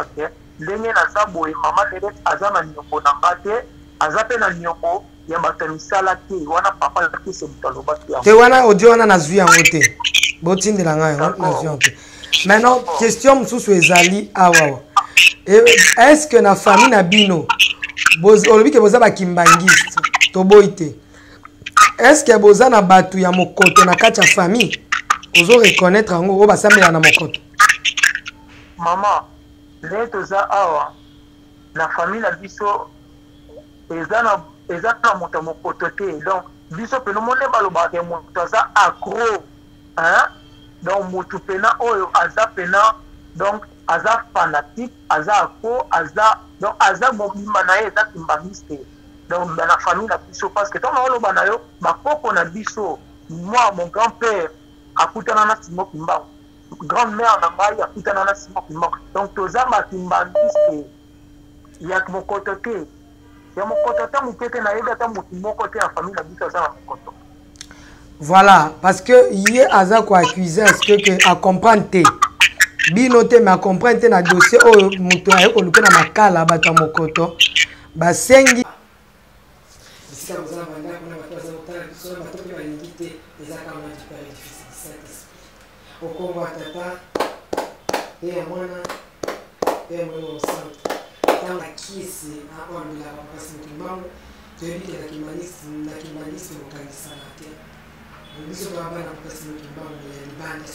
que ndenge naza boye mama Lelette aza na nyoko na ngate aza pe na nyoko ya batani sala te wana papa te se mutaloba te wana audio wana nazwi yango te botindela ngai nazwi yango te. Maintenant question mususu ezali awa est-ce que na famille na bino olobi ke boza bakimbangiste toboyi te est-ce que boza na batu ya mokoto na kati ya famille ozo reconnaître yango oyo basambela na mokoto? Mama nde toza awa na famille na biso eza na moto mokoto te donc biso pena monde balobaka moto aza accro hein donc moto pena oyo aza pena donc aza fanatique aza accro aza donc aza mobimba na ye eza kimbangiste donc dans la famille na biso parce que tant oloba na yo bakoko na biso moi mon grand-père akutana na Simon Kimbangu grand-mère na ngai akutana na Simon Kimbangu donc toza bakimbangiste ya mokoto te ya mokoto ta mutete na yeba ta moko te ya famille na biso za mokoto. Voilà parce que hier aza ko accuser est-ce que a comprendre te bino te mais a comprendre te na dossier o muto ayo ko luka na makala bato mokoto basengi sika muzana banda kuna bato za utara so bato ba ingite eza kama dipare difficile okongo tata ya mwana ya mwana santo tanga kiesi na ondula bapasi mtimbango toyebi ke na kimanisi mokangisana te biso bana bapasi mtimbango ya libanda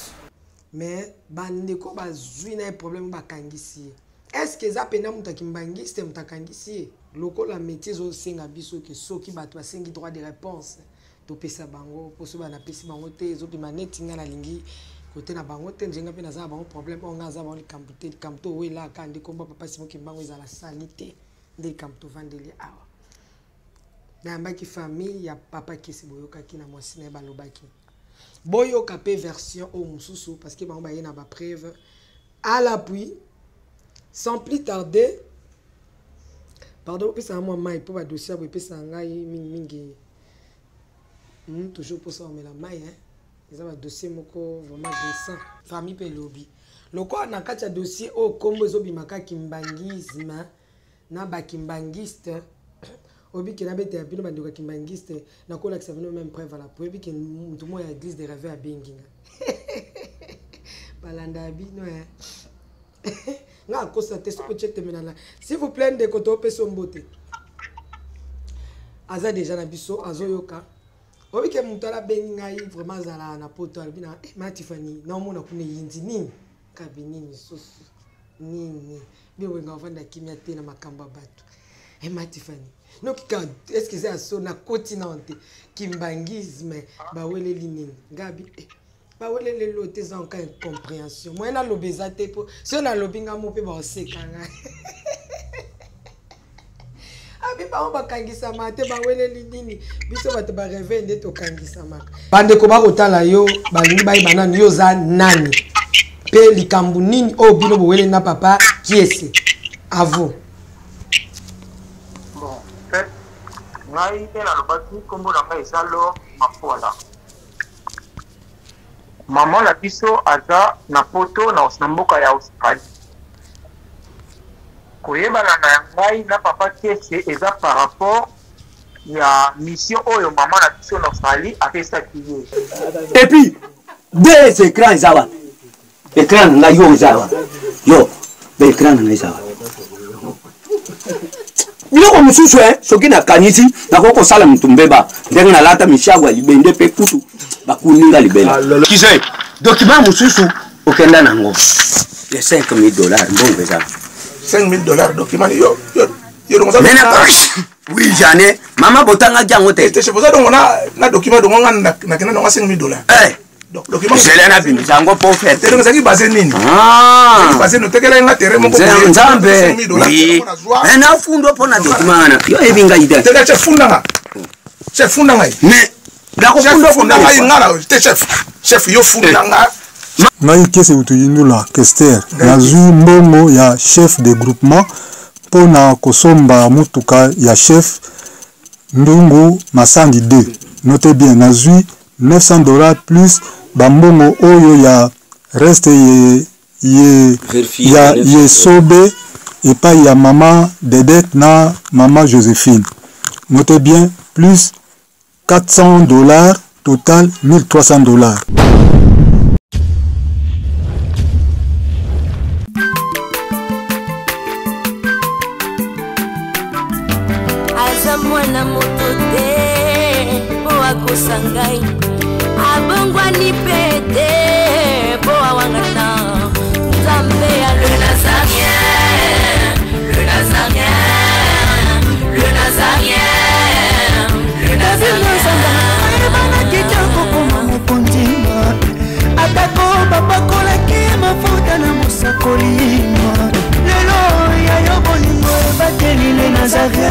mais bandeko bazwi na problème bakangisi est-ce que za pena muta kimbangiste mutakangisi lokola métier zo senga biso ke soki bato basengi droit de réponse to pesa bango poso bana pesi bango te zo bimaneti ngana lingi côté na bango te njenga pe na za bango problème on ngaza bango likambuté likamto wela kandi komba papa Simon Kimbangu za la sanité de likamto vandeli awa na mbaki famille ya papa kesi boyoka kina mwasi na balobaki boyoka pe version au mususu parce que bango ba yena ba preuve à l'appui sans plus tarder. Pardon, puis ça moi mai pour ba dossier bo puis ça ngai mingi toujours pour ça on met la maille hein. Ils ont un dossier moko vraiment décent. Famille pe lobby. Loko na kati ya dossier o kombo ezobi maka kimbangisme na ba kimbangiste. Obi ke na bete ya bino bandoka kimbangiste na kola que ça venait même preuve la preuve que tout mo ya église de rêve à Benginga. Balanda bino hein. Nga constater ce que tu menala. S'il vous plaît de koto pe sombote. Aza déjà na biso azoyoka. Obi ke mutala bengi ngai vraiment zala na poto albina Matifani na mona kuna yindi nini kabinini sosu nini biwe ngavanda kimya tena makamba batu Matifani no kika est-ce que c'est aso na continente kimbangisme bawele linini ngabi bawele le lote za encore incompréhension moi na lobeza te po si on a lobinga mo pe ba osekanga Ba bakangisa mate bawele linini biso bato ba rêver nde to kangisa maka bandeko bakotala yo balingi bayi banani yo za nani pe likambu nini o bino bowele na papa kiese à vous. Bon fait ngai ela lobaki kombo na ngai salo mapola maman la biso aza na poto na mboka ya Australie koyebana na ngai na papa kiese eza par rapport ya mission oyo maman na biso na Australie apesaki ye et puis deux écrans zawa écran na yo zawa yo écran na zawa biloko mosusu soki na kanisi nakoko sala mutumbeba ndenge na lata mishagwa libende pe kutu bakuninga libela kise document mosusu okenda nango ya $5,000 mbongo eza $5,000 document yo oui jane mama botanga jango te c'est pour ça donc on a document donc on a $5,000 document c'est là bimi jango pour faire donc ça qui basé nini basé no tekela nga terrain moko nzambe oui na fundo pona document na yo ebinga ide teka chef fundanga mais dako fundanga ngala te chef yo fundanga ngai kese utuyindula Kester nazwi mbongo ya chef de groupement pona kosomba mutuka ya chef Ndungu Masandi 2 notez bien nazwi $900 plus bambongo oyo ya reste ye sobe et pas il y a maman Dedette na maman Joséphine. Notez bien, plus $400, total $1300. Mwana motote boa kosangai abongwa ni pete boa wangata Nzambe ya le Nazarien le Nazarien le Nazarien le Nazarien bana kitoko koma mukundima atako babakola ke mafuta na musakolima lelo ya yobolingo bateli le Nazarien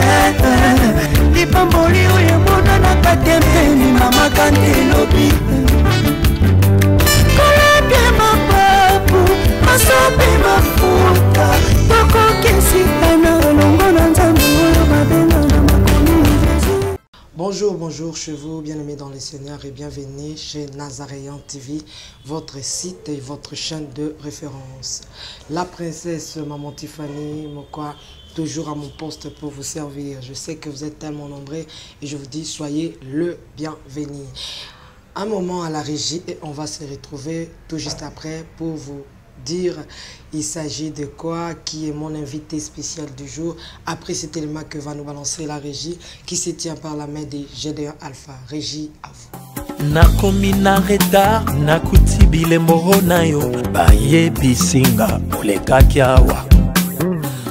Lipamboli uyemona na katempeni mama kandelobi Kolebe mapapu masope mafuta Toko kesitana longo na nzambu uyo mabena na makoni Jésus. Bonjour, bonjour chez vous, bien-aimés dans le Seigneur et bienvenue chez Nazaréen TV, votre site et votre chaîne de référence. La princesse Maman Tiffany Mokwa, toujours à mon poste pour vous servir. Je sais que vous êtes tellement nombreux et je vous dis soyez le bienvenu. Un moment à la régie et on va se retrouver tout juste après pour vous dire il s'agit de quoi, qui est mon invité spécial du jour. Après cet élément que va nous balancer la régie qui se tient par la main de Gédéon Alpha. Régie à vous. Nakomi na retard nakuti bilembo na yo baye bisinga oleka kiawa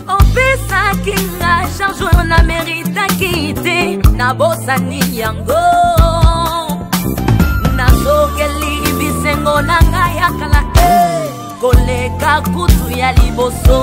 Opesa kinga charge on a mérité quitter na bosani yango na sokeli bisengo na ngaya kala koleka kutu ya liboso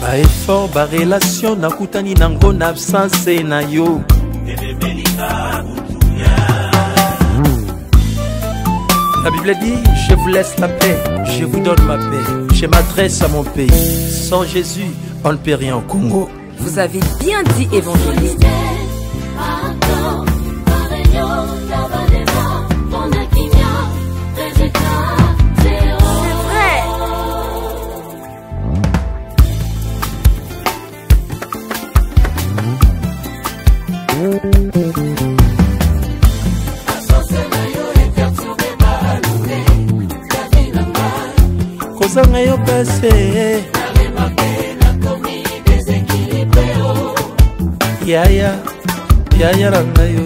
ba effort ba relation nakutani nango na absence na yo La Bible dit, je vous laisse la paix, je vous donne ma paix. Je m'adresse à mon pays. Sans Jésus, on ne peut rien au Congo. Vous avez bien dit évangéliste. C'est vrai. Kozanga yo pese Yaya ranga yo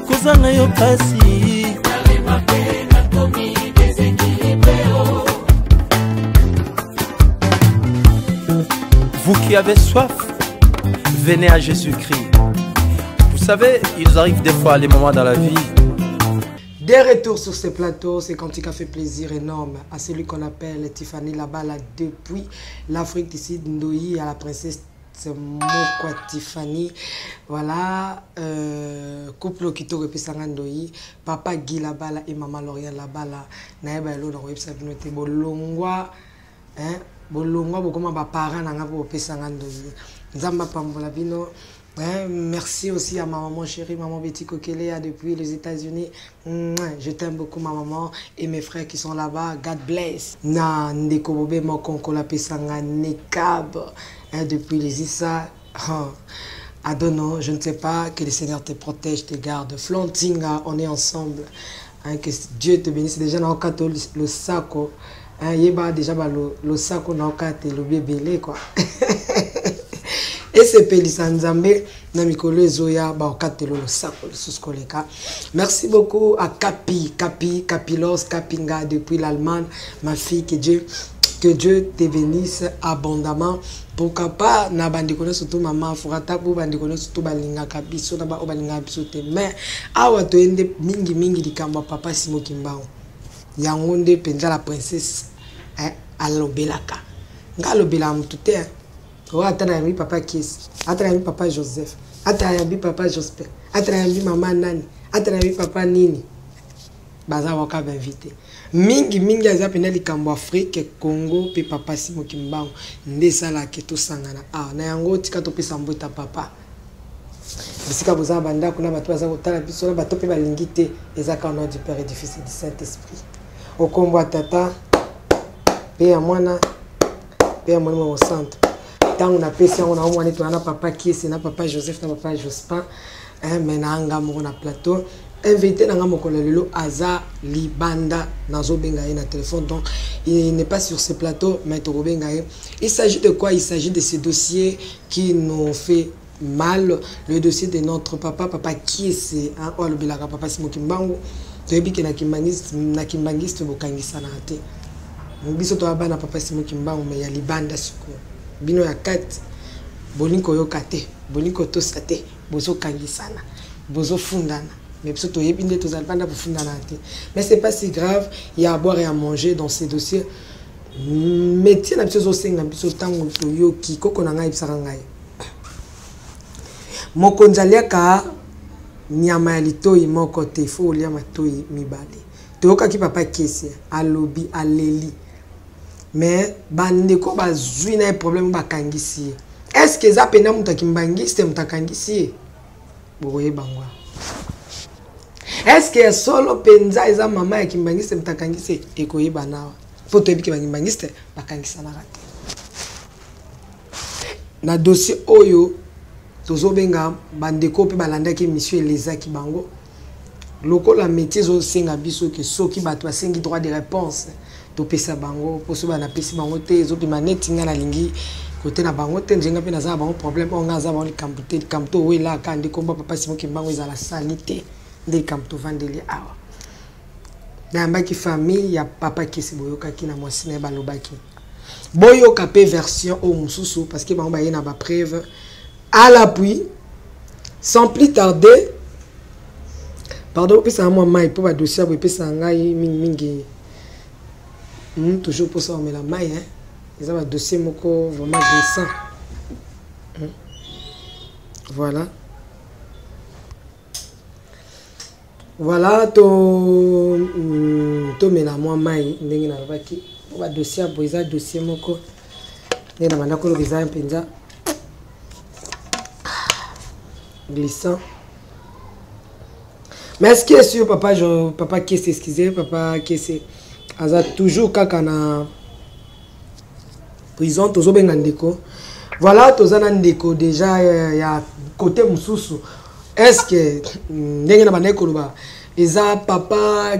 Kozanga yo pasi Vous qui avez soif, venez à Jésus-Christ. Vous savez, il nous arrive des fois les moments dans la vie. Des retours sur ce plateau, c'est quand il a fait plaisir énorme à celui qu'on appelle Tiffany Labala depuis l'Afrique du Sud, Ndoyi, à la princesse Mokwa Tiffany. Voilà, couple qui t'a représenté Ndoyi, papa Guy Labala et maman Lauriane Labala. Naïba elo na website noté bolongwa, hein, bolongwa bokoma ba parents na ngabo représenté Ndoyi. Nzamba pambola bino. Merci aussi à ma maman chérie, maman Betty Kokelea depuis les États-Unis. Je t'aime beaucoup ma maman et mes frères qui sont là-bas. God bless. Na ndeko bobe mokonko la pesanga nekab depuis les Issa. I don't know, je ne sais pas, que le Seigneur te protège, te garde. Flantinga, on est ensemble. Que Dieu te bénisse. Déjà dans le sako. Yeba déjà le sako na okate le bébé quoi. Et c'est Pélissa Nzambe, Namikolo Zoya, Baokatelo, le Sako, le Souskoleka. Merci beaucoup à Capilos, Capinga depuis l'Allemagne, ma fille, que Dieu te bénisse abondamment. pourquoi pas na bandi connaît surtout maman furata pour bandi connaît surtout balinga kabiso na ba balinga biso te mais awa to ende mingi likamba papa Simo Kimbao yango nde penza la princesse alobelaka nga lobela mutu te o atana yambi papa Kies atana yambi papa Joseph atana yambi papa Joseph atana yambi mama nani atana yambi papa nini baza waka invité mingi aza pena likambo Afrique Congo pe papa Simo Kimbao nde sala ke to sangana na yango tika to pesa mbota papa bisika boza banda kuna bato baza kotala biso na bato pe balingi te ezaka au nom du Père et du Fils et du Saint-Esprit okombo tata pe ya mwana pe ya mwana mo centre tango na pesi yango na mwana to na papa Kies na papa Joseph na papa Jospin mais na anga mo na plateau invité dans Mokolelo Aza Libanda Nazo Bengaye na téléphone, donc il n'est pas sur ce plateau mais Toro Bengaye. Il s'agit de quoi? Il s'agit de ces dossiers qui nous fait mal, le dossier de notre papa Kies oh le bilaka papa Simo Kimbangu to ebiki na kimbangiste bokangisa na te biso to abana papa Simo Kimbangu mais ya Libanda siko bino ya 4 bolinko yokate bolinko tosate bozo kangisana bozo fundana. Mais c'est pas si grave, il y a à boire et à manger dans ces dossiers. Mais tiens, la chose aussi, la chose tango toyo ki koko nanga ibsarangai. Mokonzalia ka nyama litoi moko te fo lia matoi mibale. Toyoka ki papa Kies alobi aleli. Mais bande ko bazui na problème ba kangisi. Est-ce que za pena mutakimbangisite mutakangisi? Boye bangwa. Est-ce que solo penza eza mama ya kimbangiste mtakangise ekoyeba nawa poto ebiki bangiste bakangisa na rate na dossier oyo tozobenga bandeko pe balandaki monsieur Elezaki bango lokola métier zo senga biso ke soki bato basengi droit de réponse to pesa bango poso bana pesi bango te zo pima netinga na lingi côté na bango te njenga pe na za bango problème on nga za bango likamto wela ka ndikomba papa Simo Kimbangu eza la sanité des kamto vandeli awa na mbaki famille ya papa Kies boyoka kina mwasine balobaki boyoka pe version au mususu parce que ba yena ba preuve à l'appui sans plus tarder pardon pesa moi mai pour ba dossier bo pesa ngai mingi toujours pour ça on met la mai hein ils ont un dossier moko vraiment glissant voilà. Voilà, to mena moi mai ndenge na baki ba dossier boiza dossier moko ndena manda ko lobiza mpenza glissant. Mais est-ce que sur papa Kies excusez papa Kies aza toujours kaka na prison tozo benga ndeko. Voilà, tozana ndeko déjà ya côté mususu. Est-ce que ndenge na bana koloba eza papa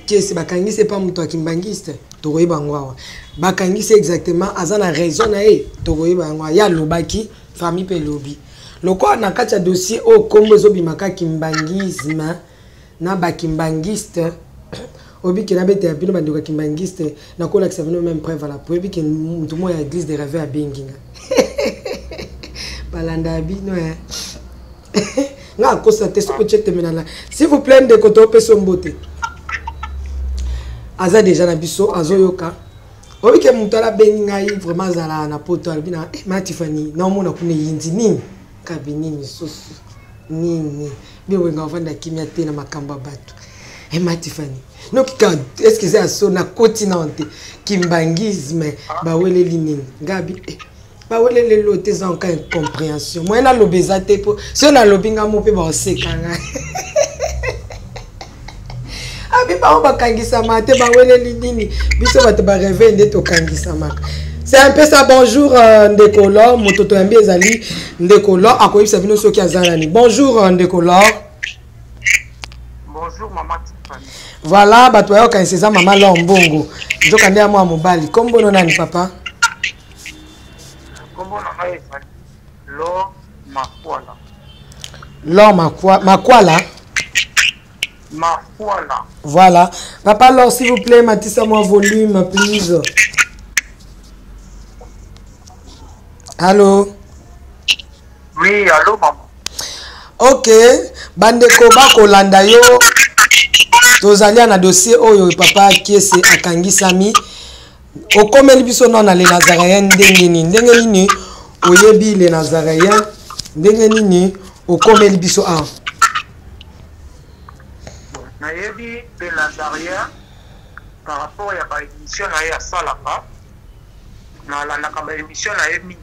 Kies bakangise pas muto akimbangiste tokoyeba ngwa bakangise exactement azana raison na tokoyeba ngwa ya lobaki famille pe lobi loko na kati ya dossier o kombo ezobimaka kimbangisme na bakimbangiste obi ke na bete ya bino bandeko kimbangiste na kola que ça vient même preuve la preuve que mutu mo ya église de rêve à benginga balanda bino nga constate ce que tu te s'il vous plaît de koto peso mbote aza déjà na biso azoyoka obi ke mutala benga yi vraiment zala na poto albina matifani na mona kune yindi nini kabinini sosu nini biwe nga vanda kimia te na makamba batu matifani no kika est-ce que c'est à son continent kimbangisme ba wele linini ngabi ba wele le lote za encore incompréhension moi na lobeza te po si on a lobinga mo pe ba osekanga abi ba bakangisa mate ba wele linini biso ba te ba rêver nde to kangisa maka. C'est un peu ça. Bonjour Ndekolo mototo yambi ezali Ndekolo akoyisa bino soki azalani. Bonjour Ndekolo. Bonjour maman Tiffany. Voilà bato yo kanseza mama Lombongo nzoka nde amwa mobali kombo no nani papa? Kombo na ngai Lo Makwala. Lo Makwala. Makwala. Voilà. Papa Lo s'il vous plaît matissa moi volume please. Allô? Oui, allô, maman. Ok, bandeko bakolanda yo tozali na dossier oyo papa Kiese akangisami okomeli biso non na les Nazaréens ndenge nini oyebi les Nazaréens ndenge nini okomeli biso nayebi les Nazaréens par rapport à la émission à Salaka na la émission na yebi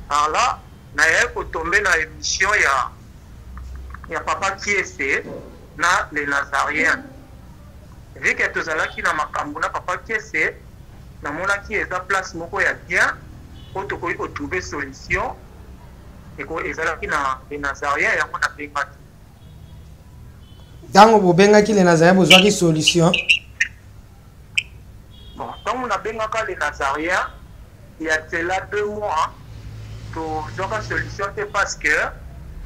par là na yeko tomber na émission ya papa Kiese na les Nazaréens vu que tozalaki na makambo na papa Kiese na mona ki eza place moko ya bien oto ko trouver solution et ko ezalaki na les Nazaréens ya mona bengaki dango bobengaki les Nazaréens bozwaki solution bon tant on a bengaka les Nazaréens il y a cela 2 mois to zoka solution c'est parce que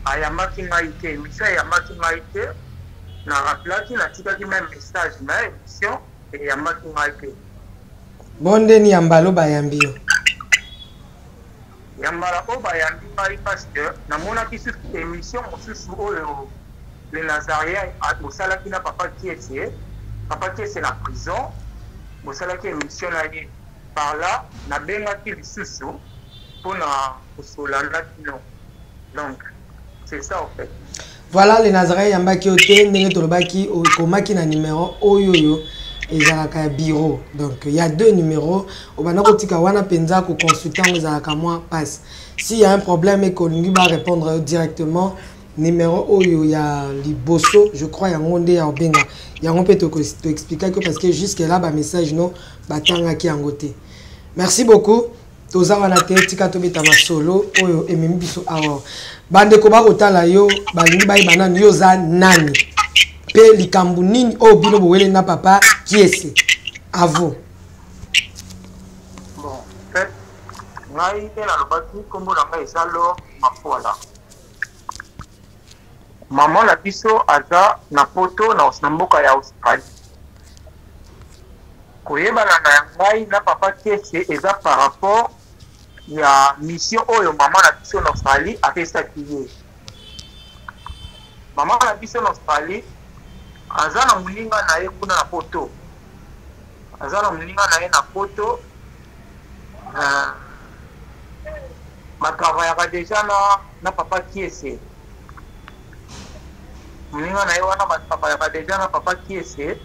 ayamaki ngaite mission ayamaki ngaite na rappelaki na tikaki même message na émission et ayamaki ngaite bondeni yambalo bayambi yo yambala o bayambi ngai parce que namonaki sur émission mosusu oyo les Nazaréens bosalaki na papa Kiese na prison bosalaki émission na ye par là nabengaki lisusu mpona kosolanda kino donc c'est ça en fait. Voilà les Nazaréens yambaki ote ndenge tolobaki okomaki na numéro oyo ezalaka bureau. Donc il y a 2 numéros. Obana kotika wana penza ko consultant ezalaka moi passe. S'il y a un problème et qu'on va répondre directement numéro oyo ya liboso, je crois ya ngonde ya obenga. Ya on peut te expliquer que parce que jusque là ba message no batanga ki angote. Merci beaucoup. Toza wana te tika to beta masolo oyo ememi biso awa. Bande ko ba kotala yo balingi ba ibana yo za nani. Pe likambu nini o bino bowele na papa Kiese. À vous. Bon, en fait, ngai te na lobaki kombo na ngai ezalo mafola. Maman la biso aza na poto na mboka ya Australie. Koyebana na ngai na papa Kiese eza par rapport ya mission oyo maman la biso na Australie apesaki ye. Maman la biso na Australie aza na mulinga na ye kuna na poto. Aza na mulinga na ye na poto. Matravaillaka déjà na papa Kiese. Mulinga na ye wana matravaillaka déjà na papa Kiese.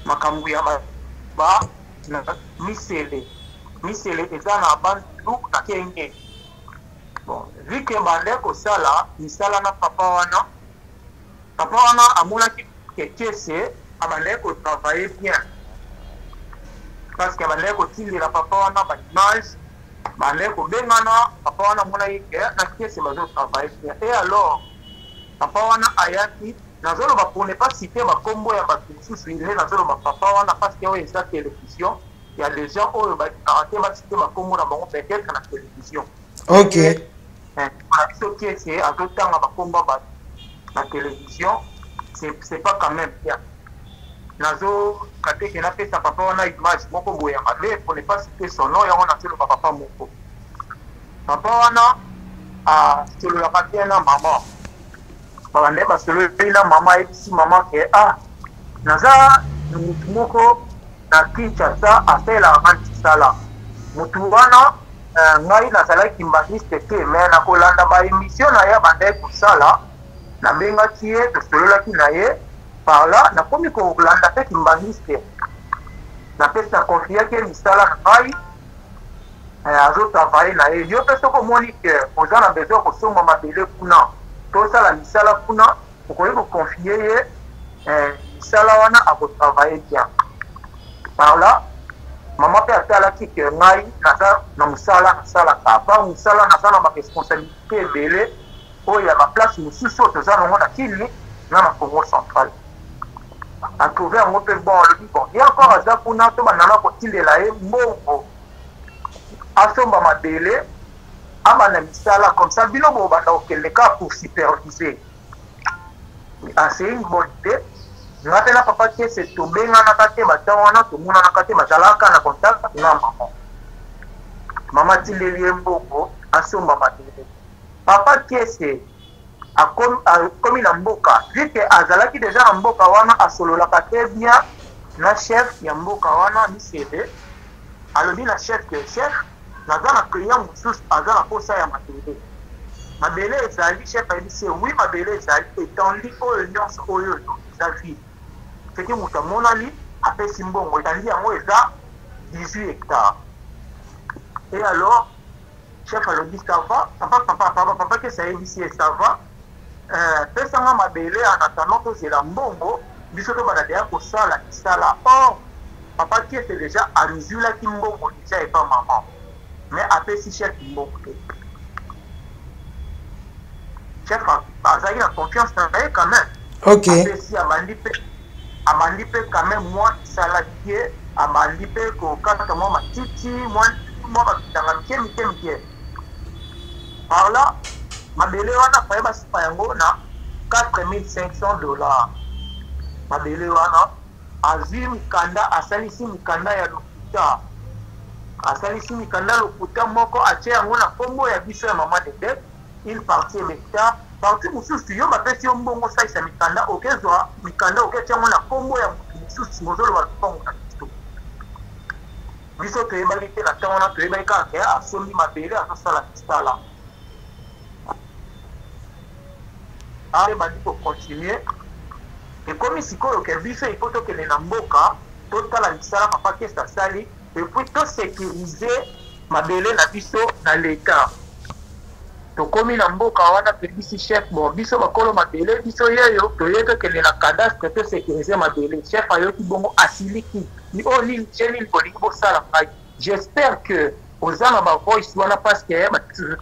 Makambu ya ba na misele eza na bandu na kenge. Bon, vu que bande kosala misala na papa wana amonaki que Kiese abande ko travailler bien parce que abande ko tindela papa wana ba image bande ko bengana papa wana mona yike na Kiese bazo travailler bien et alors papa wana ayaki nazolo ba pour ne pas citer ba kombo ya ba susu ile nazolo ba papa wana parce que eza télévision il y a des gens où ba arrêter ba citer ba kombo na bango peut-être na télévision. OK. Ce Kiese a tout temps ba kombo ba na télévision c'est pas quand même bien. Nazo kate ke na pesa papa wana image moko boya mabe pour ne pas citer son nom ya wana selo papa moko. Papa wana selo la patia na maman. Babande ba selo na maman et si maman ke naza mutu moko na Kinshasa afela antisala. Mutu wana ngai nazala kimbangiste te mais na kolanda ba émission na ya bande kusala na benga tie to solola ki na ye par là na komi ko landa pe kimbangiste na pesa confia ke misala na ngai azo travailler na ye yo peso ko moni ke ozana besoin ko soma mabele kuna to sala misala kuna ko ko confier ye misala wana a ko travailler bien par là maman pe atala ki ke ngai na musala ka ba musala na sana ma responsabilité belé o ya ma place mosusu tozana ngo na kili na Congo central a trouvé un peu bon le bon et encore aza kuna to banana ko tindela ye mbongo asomba mabele amana misala comme ça bino bo banda okeleka pour superviser c'est une bonne idée. Ngate na papa Kiese tobenga na kate batawana to mona na kate bazalaka na contact na maman Maman Tilélie Mboko, Asomba Matélé. Papa Kiese, a commis la Mboka. Vu que Azalaki déjà en Mboka wana, a solo la très bien, na chef, ya Mboka wana, ni CD. Alors, dit la chef que chef, na zana client moussous, azana posa ya Matélé. Ma belle ezali, chef a dit, oui, ma belle ezali, étendue au lion, au lion, sa fille. C'est que Moutamonali, après Simbongo, étendue en haut, 18 hectares. Et alors, chef a dit, ça va, papa, que ça ici, ça va. Pesanga ma belle, en attendant que c'est la mbongo, bisoto badadea pour ça, la or, papa qui était déjà à mesure là qui mbongo, déjà et pas maman. Mais après, si chef mbongo. Chef a eu confiance dans elle quand même. Ok. Après, si Amandipé quand même, moi, saladier, Amandipé, quand moi, ma titi, moi, dans la mienne. Par là, ma belle, on a payé ma super na $4,500. Ma belle, on a vu Mikanda, a salisi Mikanda ya l'hôpital. A salisi Mikanda l'hôpital, moko a tché on a combo ya biso ya maman de dette. Il partit l'hectare. Parti mususu yo bapesi yo mbongo saisa Mikanda okezwa Mikanda oketya mona kombo ya mususu mozolo wa bongo na kisto. Biso toyebaki te na ntango wana toyebaki kaka asombi mabele azosala kistala. Ale bandi kocontinue ekomi sikoyo ke biso ifo tokende na mboka totala misala papa kesi asali epuis tosécurize mabele na biso na l'État. Tokomi na mboka wana pebisi chef bon biso bakolo mabele biso yeyo toyeke kende na cadastre to sécuriser mabele chef ayoki bongo asiliki ni oni cheni bolingi bosala ngai. J'espère que ozana ba voice wana parce que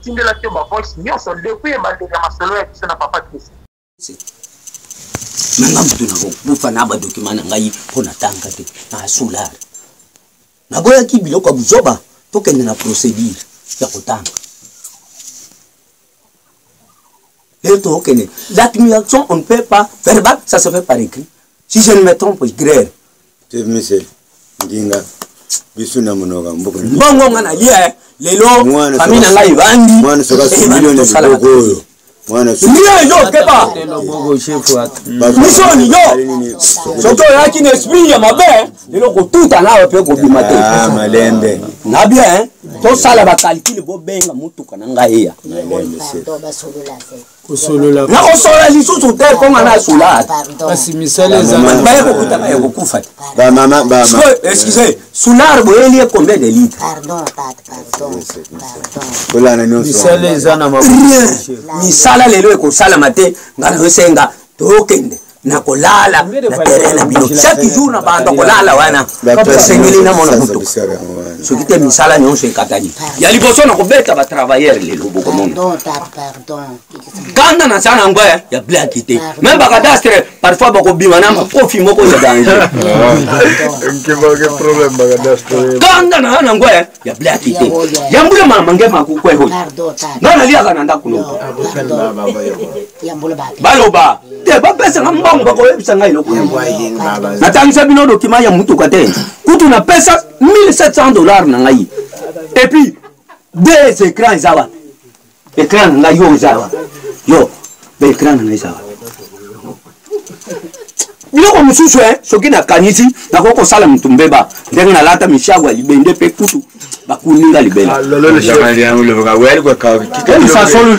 tindela ke ba voice nyonso depuis bandeka masolo ya biso na papa Christ. Nanga mtu na kufa na ba document na ngai pona tanga te na solar. Na boya ki biloko buzoba tokende na procédure ya kotanga. L'accumulation, on ne peut pas. Verbal, ça se fait par écrit. Si je ne me trompe, je grère. C'est monsieur. Dinga. Bisuna monoga. Bongo ngana lié. Lelo. Famille nanga ibandi. Mwana soka million de boko. Mwana soka. Lié yo keba. Bogo chef wa. Mission yo. Soto yaki n'esprit ya mabe. Lelo ko tout ana pe ko bimate. Ah malembe. Na bien. To sala ba calcul bo benga mutuka nanga ya. Osolola. Na osola lisusu te konga na sola. Kasi misale za ba ko kutaka ya kufa. Ba mama. Excusez, solar bo elie combien de litres? Pardon. Ola na nyonso. misale za na misala lelo ko sala mate ngalo senga tokende na kolala na terena bino chaque jour na banda kolala wana sengeli na mona mutu sokite misala nyonso ekatani ya liboso na kobeta ba travailleur lelo boko mondo Pardon. kanda na sana ngwe ya blackité même ba cadastre parfois bako bima na kofi moko ya danger Quel problème ba cadastre kanda na ngwe ya blackité yambule mama ngema ku kwe ho ngana lia kana ndakuno baloba te ba pesa ngambongo bako yebisa ngai lokho natangisa bino document ya mutu kwate kutu na pesa $1,700 na ngai et puis deux écrans zawa écran na yo zawa yo be écran na zawa biloko mususu soki na kanisi na koko sala mtumbeba ndenge na lata mishagwa libende pe kutu bakuninga libela lolo shaka yangu le baka wali kwa ka kiki sa solo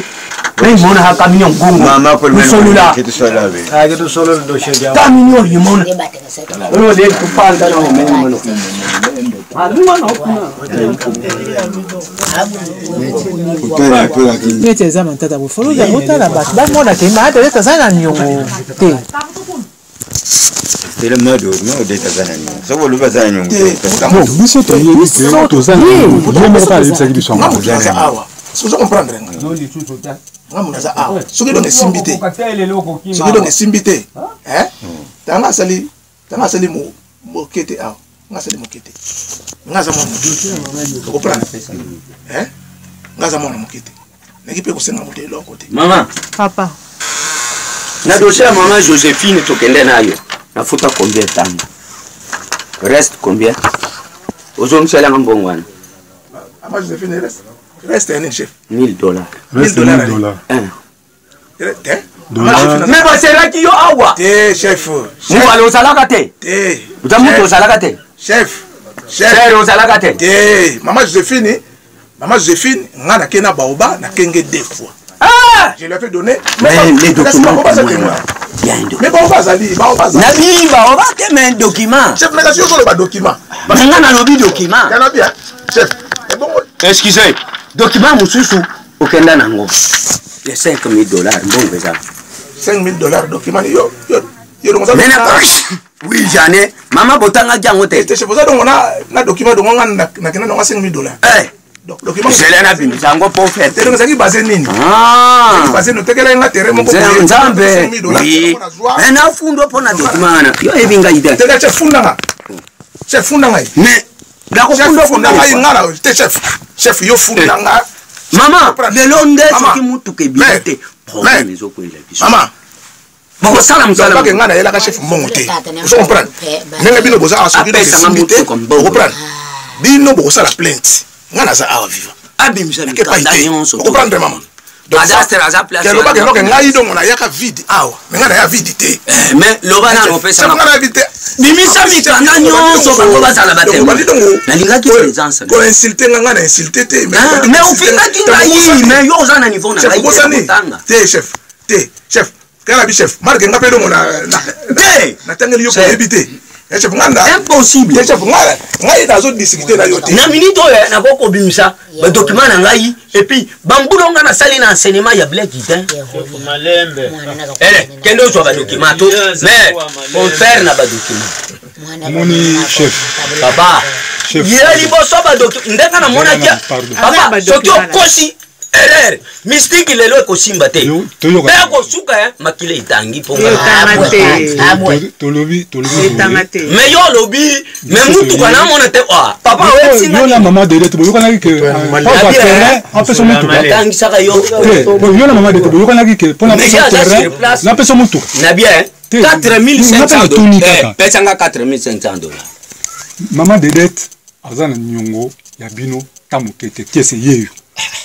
Hey, mona ha camion gongo. Mama ko le solo kitu solo be. Ah, kitu solo ndo sheja. Camion limona. Ono le kupanda na mimi mwana. Nete zama tata bo folo ya motala ba. Ba mona ke ma de tazana nyongo. Te. C'est le mode de Tanzanie. Ça vaut le bazar nyongo. Bon, biso to ye biso to zana. Yo mo ka le tsaki biso. So je comprends. Ngamunaza awa. Soki donc simbité. Soki donc simbité. Hein? Tanga sali mokete awa. Ngasali mokete. Ngaza mona. Comprendre? Hein? Ngaza mona mokete. Nakipe ko senga mote lo côté. Maman. Papa. Na dossier maman Joséphine tokende nayo. Nafuta combien temps? Reste combien? Ozomsela ngambongwana. Maman Joséphine reste un chef. $1000. Reste $1000. Mais c'est là qui yo awa. Té chef. Vous allez au salakate. Té. Vous allez au salakate. Chef. Chef au salakate. Té. Maman Joséphine, ngana kena baoba na kenge 2 fois. Ah! Je lui ai fait donner. Mais les documents. Mais baoba zali. Nabi baoba te mais document. Chef, mais sur le document. Ngana lobi document. Kana bien. Chef. Excusez. Document mususu okenda nango. Les $5000 bon ça. $5000 document yo. Oui, j'en ai. Maman botanga jangote. C'est pour ça donc on a document donc on a $5000. Document c'est là bimi zango pour faire. C'est donc ça qui basé nini. Ah. Basé no tekela nga terrain moko. Nzambe. Oui. Na fundo pona document na. Yo ebinga ide. Teka chef fundanga. Chef fundanga. Mais dako fundo fundanga ngala te chef. Chef yo fundanga. Maman, le londe ce qui mutu ke bilete. Problème les okwela biso. Maman. Boko sala musala. Pas que ngana yela ka chef mbongo te. Vous comprenez? Nenga bino boza asoki de simité. Vous comprenez? Bino boko sala plainte. Ngana za awa viva. Abimisa mikanda nyonso. Vous comprenez maman? Donc aza place. Que loba que no ngai donc on a yaka vide awa. Ngana ya vide te. Mais loba na opesa na. Ngana vide. Bimisa mikanda nyonso bango bazala batemo. Na lingaki présence. Ko insulter ngana insulter te. Mais on fait pas kinga mais yo za na niveau na ngai. Te chef. Te chef. Kana bi chef. Marque nga pedo mona. Te. Na tangeli yo ko ebité. Chef nganda. Impossible. Chef ngala. Ngai dazo discuter na yo te. Na minute oyo na koko bimisa. Ba document na ngai et puis bambulo nga na sali na enseignement ya Black Itin. Malembe. Kendo zo ba document to. Mais on faire na ba document. Moni chef. Papa. Chef. Ya liboso ba document. Ndeka na mona kia. Papa, soki okosi erreur. Mystique lelo ekosimba te. Pe ko suka makile itangi po. Tolobi. Mais yo lobi, mais mutu kana mona te. Papa o singa. Yo la maman de Reto, yo kana ki papa terrain, en fait son mutu. Tangi saka yo. Yo la maman de Reto, yo kana ki pour la terrain, la personne mutu. Na bien. $4500. Pesanga $4500. Maman de dette azana nyongo ya bino tamukete kese yeyo.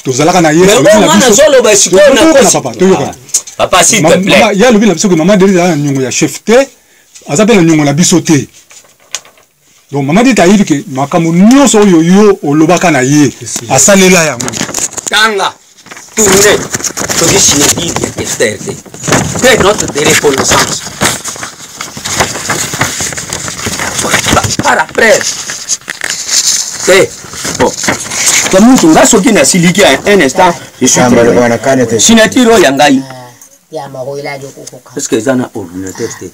Tozalaka na yeyo. Papa s'il te plaît. Ya lobi na biso que maman de dette azana nyongo ya chef te, azapela nyongo na biso te. Donc maman de dette ayibi ke makambo nyonso oyo yo olobaka na ye. Asalela yango. Tanga. Tourner. Toki signer bien externe. C'est notre reconnaissance. Par après. Bon. Comme nous sommes soki na siliki un instant, je suis signature yangai. Est-ce que ça na ordinateur te?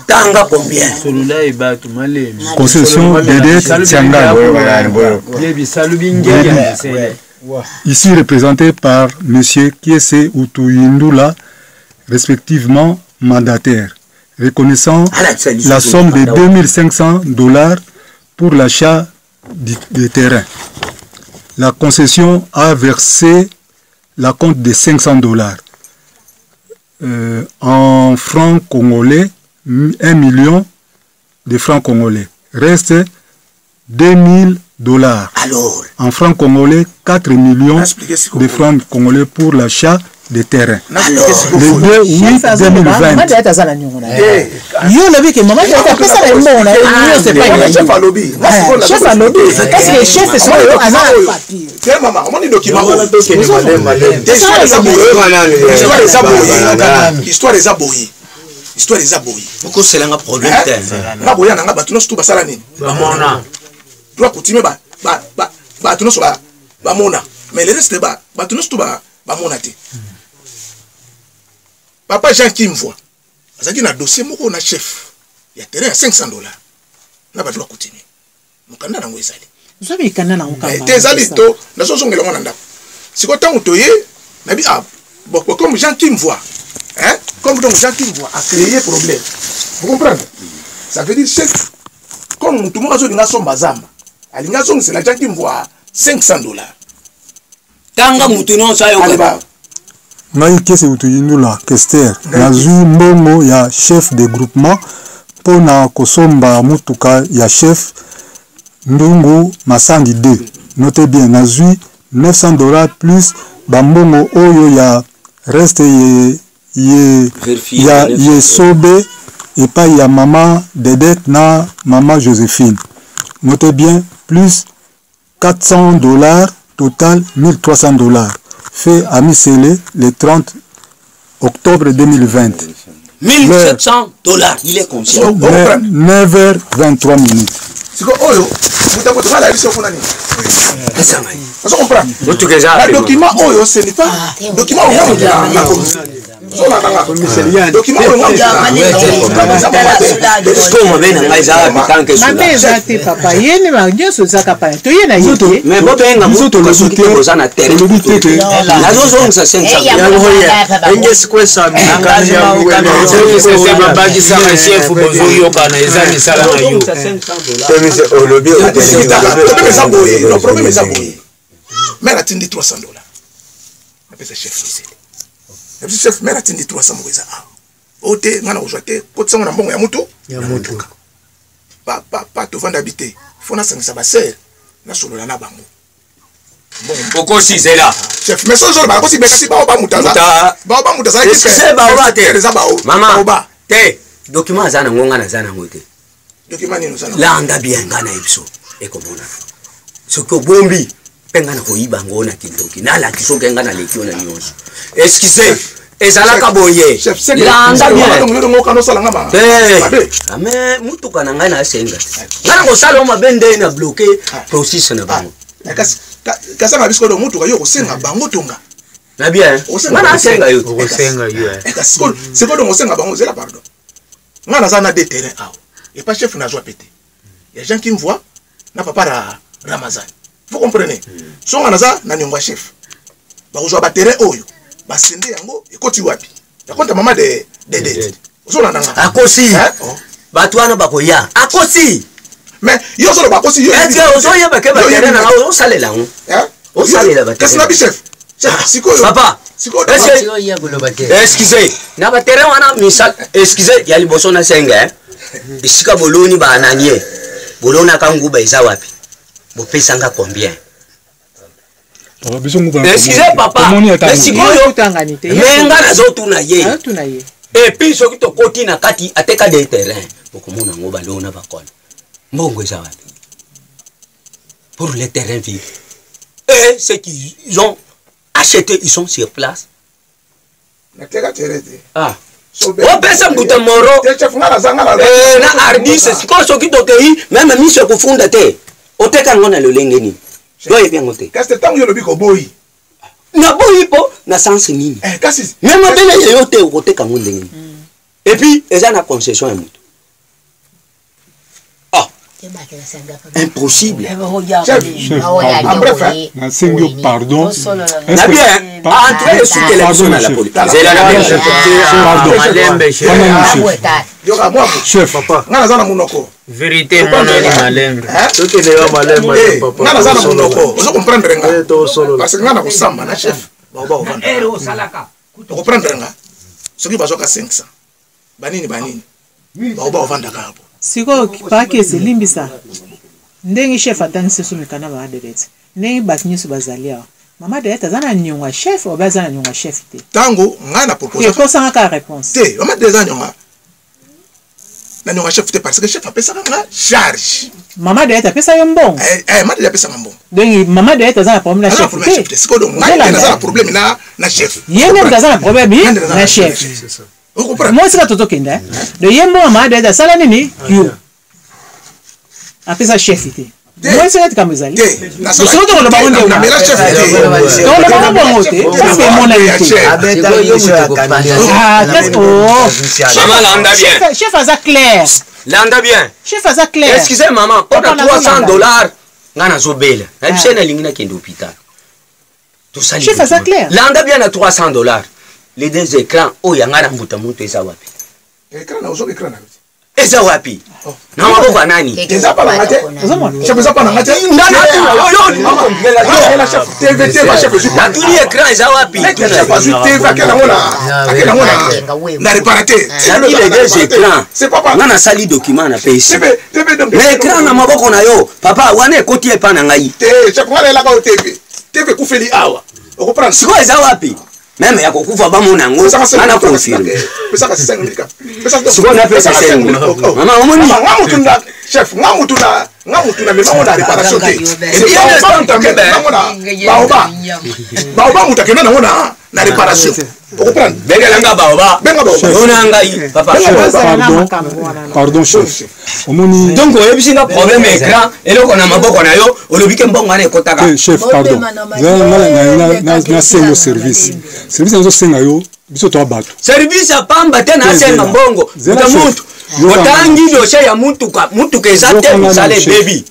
Tanga combien? Concession de Tianga. Ici représenté par M. Kiese Utuyindula, respectivement mandataire, reconnaissant la somme de $2500 pour l'achat des terrains. La concession a versé la compte de $500. En francs congolais, 1 million de francs congolais. Reste $2000. Alors, en francs congolais, 4 millions de francs congolais pour l'achat des terrains. Le 2 août 2020. Yo lobby que maman a fait ça le monde. C'est pas chef à lobby. Chef à lobby. Qu'est-ce que chef c'est ça? C'est maman, on dit document. Histoire des aboyés. Histoire des aboyés. Pourquoi c'est là un problème? La boya n'a pas tout tout ça la nini. Maman. Doit continuer ba tout ça ba mona. Mais le reste ba tout tout ba mona te. Papa Jean qui me voit. Azaki na dossier moko na chef. Il y a terrain à $500. Na ba doit continuer. Mukanda na ngwezali. Vous savez kana na ngokamba. Tezali to na so songela mona ndako. Siko tango toye na bi bon comme Jean qui me voit. Hein? Comme donc Jean qui me voit a créé problème. Vous comprenez? Ça veut dire chef comme tout le monde a dit na so mazamba. Alinga song c'est la Jean qui me voit $500. Tanga mutu non sa yo. Ngai Kiese Utuyindula Kester nazwi mbongo ya chef de groupement pona kosomba mutuka ya chef Ndungu Massangi 2. Notez bien, nazui $900 plus bambongo oyo ya reste ye sobe et pas ya maman Dedette na maman Joséphine. Notez bien, plus $400, total $1300. Fait à Misélé le 30 octobre 2020. $1700, il est conscient. 9h23 minutes. C'est quoi, Oyo? Vous avez la liste pour l'année. Vous comprenez? Le document Oyo, ce n'est pas. Document Oyo, mais atteindre $300. Appelle ça chef. Le chef mère atteindre $300 moïsa. Ote ngana ojate kotsango na mbongo ya mutu. Pas te vendre habiter. Faut na sangisa ba sœur na solo na bango. Bon, pourquoi si c'est là? Chef, mais ce jour ba ko si bekasi ba ba mutaza. Ba mutaza ki c'est ba ba te. Maman. Ba. Te, document azana ngonga na zana ngote. Document ni nozana. La anda bien ngana ibso. Ekomona. Soko bombi pengana koyiba ngona kindoki. Nala kisoke ngana lekiona nyonso. Excusez. Ezalaka boye. Landa bien. Mais mutuka na ngana asenga. Ngana ko sala ma bende na bloquer processus na bango. Kasa na bisko do mutuka yo ko senga bango tonga. Na bien. Ngana asenga yo. Ko senga yo. C'est quoi donc senga bango zela pardon. Ngana za na des terrains ah. Et pas chef na joie pété. Il y a des gens qui me voient na papa Ramazan. Vous comprenez? So ngana za na nyongwa chef. Ba ko joie ba terrain oyo. Basende yango ekoti wapi yakonta mama de ozona nanga akosi batwana bakoya akosi mais yo solo bakosi yo est-ce que ozoye ba ke ba terrain na o salela ngo o salela ba qu'est-ce na bi chef siko papa excusez na ba terrain wana misal excusez ya liboso na senga isika boloni ba ananie bolona kanguba eza wapi bo pesanga combien? Excusez papa, mais si vous et puis ce qui te continue à Kati à tes cas de terrain pour que mon amour ballon n'a pas connu. Pour les terrains vivants. Et ceux qui ont acheté, ils sont sur place. Ah. On peut s'en bouter moro. Na ardi, c'est ce qui te cueille, même mis sur le fond de terre. Au te quand on a le lengeni. Doye bien ngote. Qu'est-ce que tant yo lobi ko boyi? Na boyi po na sens nini? Kasi. Même bele yo te ko te kango ndenge. Et puis eza na concession ya mutu. Ah. Impossible. Pardon. Na bien. Entrer sous télévision à la police. C'est la Pardon. Chef, papa. Ngana zana munoko. Vérité mononi malembe. Ce qui est malembe papa. Ngana zana munoko. Vous comprenez nga? Parce que ngana ko samba na chef. Ba ovanda. salaka. Vous comprenez nga? Ce qui bazoka 500. Banini. Ba ovanda ka hapo. Siko kipake selimbisa. Ndenge chef atanise sumikana ba adelete. Ndenge bakinyisu bazalia. Mama de eta zana nyonga chef ou bazana nyonga chef te. Tango ngana proposition. Ko sanga ka réponse. Te, mama de zana nyonga. Na nyonga chef te parce que chef apesa nga charge. Mama de eta pesa yombo. Mama de pesa mambo. Donc mama de eta zana problème na chef te. C'est quoi donc ngana zana problème na chef. Yenge zana problème na chef. Vous comprenez? Moi c'est toto kenda. De yembo mama de eta sala nini? Yo. Apesa chef te. Moi c'est comme ça. Na so to le baronde na mela chef te. Donc le baronde monte. Ça c'est mon invité. Ah, maman landa bien. Chef aza clair. Landa bien. Chef aza clair. Excusez maman, on a $300. Ngana zobela. Ebise na lingina kende hôpital. Tout ça. Chef aza clair. Landa bien à $300. Les deux écrans, oh yangana mbuta muntu eza wapi. Écran na ozo écran na. eza wapi na maboko nani eza pa na ngate chef eza pa na ngate ndana na tuli écran eza wapi chef azu TV akena ngona na réparateur il est des écrans c'est papa ngana sali document na pesi TV donc na écran na maboko na yo papa wana ekoti epa na ngai chef ngana la ka TV kufeli awa okoprendre siko eza wapi même ya kokufa bamona ngo ana confirme pesa ka 5 minutes siko na pesa 5 minutes mama omoni ngamutunda chef ngamutuna mema ona réparation te baoba mutakena na ngona na réparation okoprendre bengelanga baoba ona ngai papa pardon chef omoni donc oyebisinga problème écran eloko na maboko na yo olobike mbongo wana ekotaka chef pardon na sengo service nazosenga yo biso to bato service ya pamba te na senga mbongo uta mutu otangi dossier ya mutuka eza te mosale bebi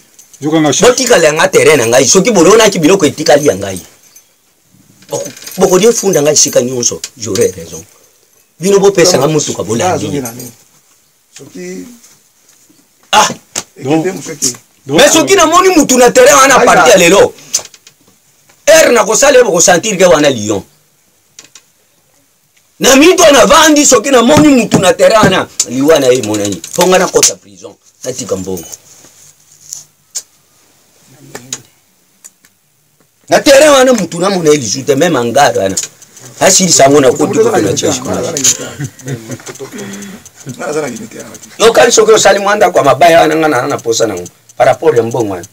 botikala yanga terrain na ngai soki bolonaki biloko etikali ya ngai bokolie funda ngai sika nyonso j'aurais raison bino bopesanga mutuka bolangi mais soki namoni mutu na terrain wana parti ya lelo ere na kosala bokosentir ke wana lion na mito na vandi soki namoni mutu na terrain wana liwana ye monani ponga na kota prison natika mbongo na terrain wana mutu na mona elisute même angara wana asili sango na kodi ko na cheshi yo kali soki osali mwanda kwa mabaya wana ngana na posa nango par rapport ya mbongo wana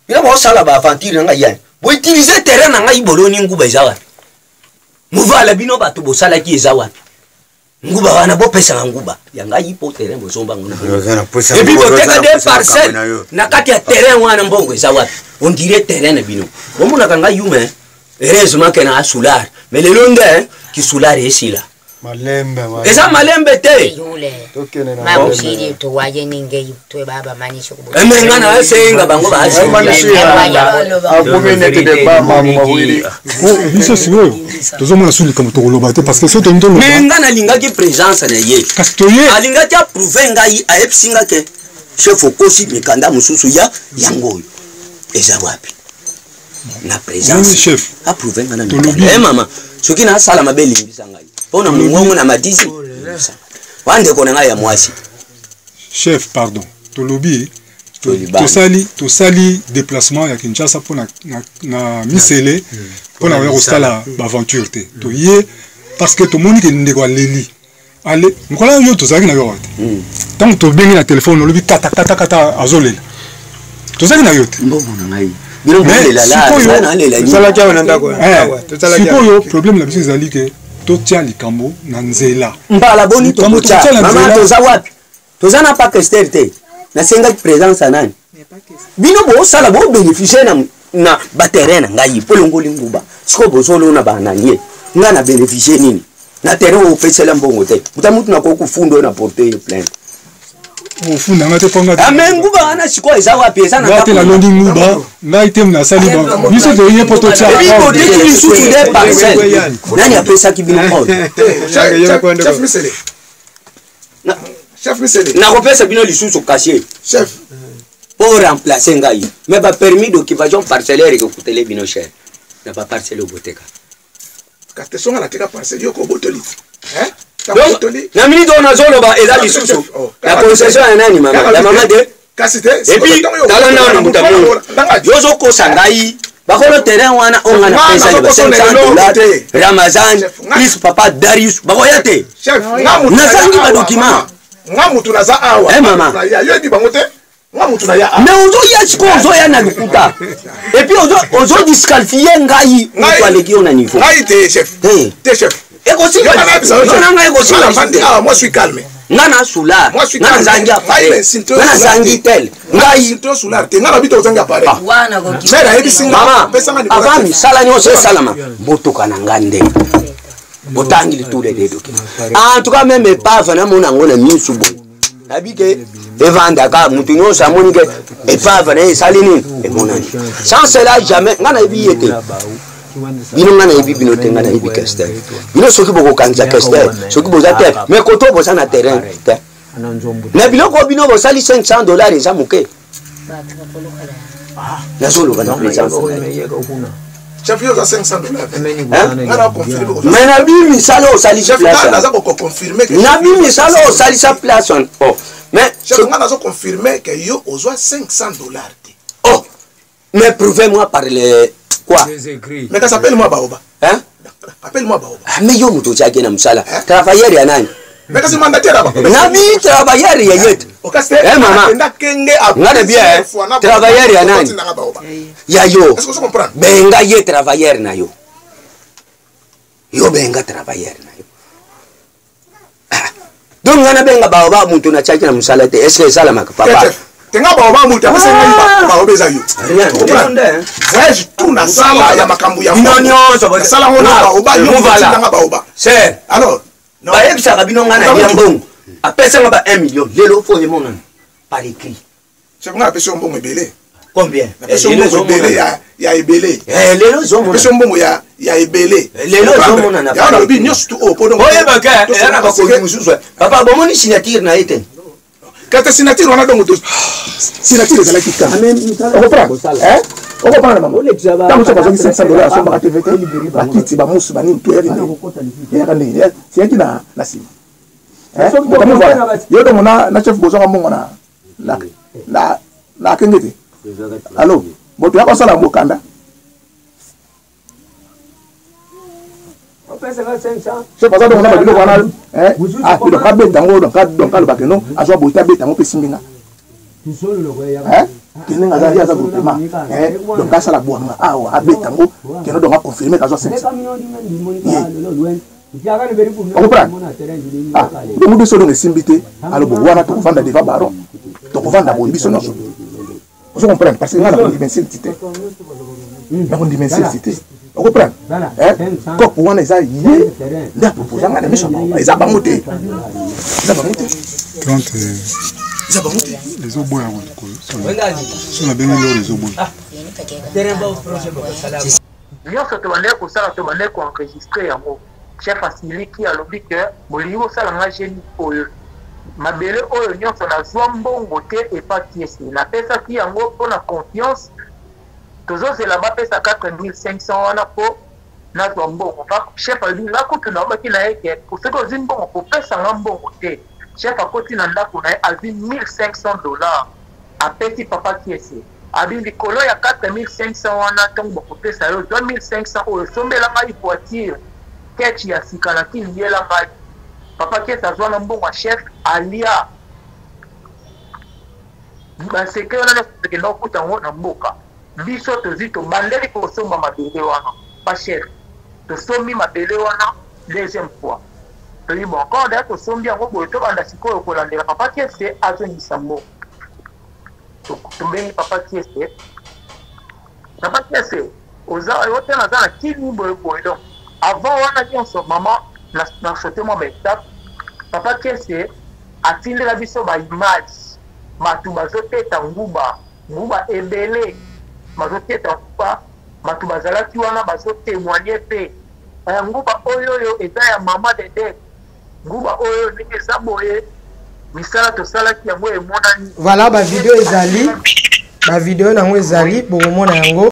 ila bo sala ba aventure nga ya bo utiliser terrain na ngai boloni nguba eza wapi muvala bino bato bo sala ki eza wapi nguba wana bo pesa nguba ya ngai po terrain bo somba ngona et puis bo teka des parcelles na kati ya terrain wana mbongo eza wapi on dirait terrain na bino bo mona kanga yume heureusement que na solar mais le londe ki solar esila malembe eza malembe te yule mambo shiri to waje ninge to baba manisho kubo ngana senga bango ba biso sio tozomona suli comme tokoloba te parce que so tondo ngana lingaki présence na ye parce que ye alingaki approuver ngai aepsinga ke chef okosi mikanda mususu ya yango eza wapi na présence chef approuver ngana mikanda mama soki na sala mabeli mbisa ngai pona mungongo na madisi wande kona ngai ya mwasi chef pardon tolobi tosali déplacement ya Kinshasa pona na misele pona ya kosala aventure te to ye parce que to moni ke ndeko aleli ale mkola yo tozaki na yo wate tant to bengi na téléphone olobi kata azolela tozaki na yo te mbongo na ngai bino bolela la sala kia na ndako sikoyo problème la biso ezali ke totia likambo na nzela mbala boni tokotia mama toza wapi toza na pa kester te na senga présence anani bino bo sala bo bénéficier na baterrain na ngai polongoli nguba siko bozolo na bananie nga na bénéficier nini na terrain o fesela mbongo te mutamutu na ko kufundo na porter plainte ofunda ngate ponga amenguba ana siko eza wapi eza na ngate la londi nguba ngai tem na sali ba biso to ye poto tia bibo de ki susu de parcelle nani apesa ki bino ko chef misele chef misele na kopesa bino lisusu casier chef pour remplacer ngai mais ba permis d'occupation parcellaire que coûter bino cher na pas parcelle au boteka kate songa la teka parcelle yo ko botoli na minute on a zolo ba eza lisusu la concession ya nani mama la mama de kasite et puis tala na mutamu yozo ko sangai bakolo terrain wana onga na pesa ni $500 Ramazan plus papa Darius bakoyate chef na sangi ba document ngamutu na za awa mama yo di bangote ngamutu na ya mais ozo ya siko ozo ya na lukuta et puis ozo disqualifier ngai mutu aleki on a niveau ngai te chef te chef eko si nanga eko si moi je suis calme ngana solar ngana zangi apare ngana zangi tel ngai to solar te ngana bito zangi apare wana go mera ebi singa mama avant sala nyose salama botoka na ngande botangi litule de document en tout cas même pas na mona ngona misu bo nabike evanda ka mutu nyose amoni ke epava na salini e monani sans cela jamais ngana ebi yete bino ngana ebi bino tenga na ebi kester bino soki boko kanza kester soki boza terre mais koto boza na terrain te na biloko bino bosali $500 eza moke nazoluka na présence chef yo za $500 mais na bimisala osalisa place na bimisala osalisa place mais chef nga nazo confirmer que yo ozwa $500 oh mais prouvez-moi par les quoi mais ça s'appelle moi baoba hein appelle-moi baoba mais yo muto chake na msala travailleur ya nani mais kasi mandataire aba nabi travailleur ya yet maman ngade bien travailleur ya nani ya yo est-ce que vous comprenez benga ye travailleur na yo benga travailleur na yo donc ngana benga baoba muto na chake na msala te est-ce que sala makapapa tenga baoba muto apesa ngai baoba eza yo voyage tout na sala ya makambu ya sala ngona baoba yo nanga baoba c'est alors bayebisaka bino nga na ya mbongo apesanga ba 1 million lelo fo yemona par écrit c'est nga apesa mbongo ebele combien apesa mbongo ebele ya ebele lelo zomona apesa mbongo ya ebele lelo zomona na ya na bi nyos tu o podon oye baka yana ba ko mususu papa bomoni signature na eten kata signature wana dongo to signature ezala kika on comprend maman tant que ça va $500 sur ma TVT ba kiti ba musu ba ni to yari ya kandi c'est qui na sima yo dongo na chef bozonga mbongo na kengete allo moto ya kosala mbokanda c'est pas ça donc on a biloko wana donc ka beta ngo donc ka lo bakeno azwa boita beta ngo pesinga keninga za ya za groupement donc ka sala bwanga awa abeta ngo keno donc a confirmer ka zo 500 on comprend donc biso donc esimbité alors bo wana to vanda deva baron to vanda bo biso no on comprend parce que là on dimension cité na on dimension cité on comprend ko pour wana za yé nda proposer ngana biso eza ba moté 30 les oboya ko so na bengi les oboya nyonso tobandeki kosala tobandeki koenregistre yango chef asiliki alobi ke bolingi kosalanga geni oyo mabele oyo nyonso nazwa mbongo te epaki esi napesaki yango mpona confiance tozozela bapesa 4500 wana mpo nazwa mbongo chef alobi ngakutu naobaki na ye ke soki ozwi mbongo kopesanga mbongo te chef akoti na ndako na ye azwi $1500 apesi papa kiesi abi likolo ya 4500 wana ntongo bakopesa yo zwa 1500 oyo sombela ngai voiture kechi ya sika na kiliela ngai papa kiesi azwa na mbongo ya chef alia baseke wana nyonso tokenda kokuta yango na mboka biso tozwi tobandeli kosomba mabele wana pa chef tosombi mabele wana deuxième fois toyi bon encore d'ailleurs tosombi yango boye tobanda sikoyo kolandela papa kiesi azongisa mbongo tobengi papa kiesi oza yo te naza na kini boye donc avant wana nyonso mama na sote mwa baetape papa kiesi atindela biso baimage bato bazoteta nguba ebele bazoteta nguba bato bazalaki wana bazotémoigne mpe nguba oyo eza ya mama dede nguba oyo ndenge eza boye misala tosalaki yango emonani voilà bavideo ezali bavideo nango ezali bokomona yango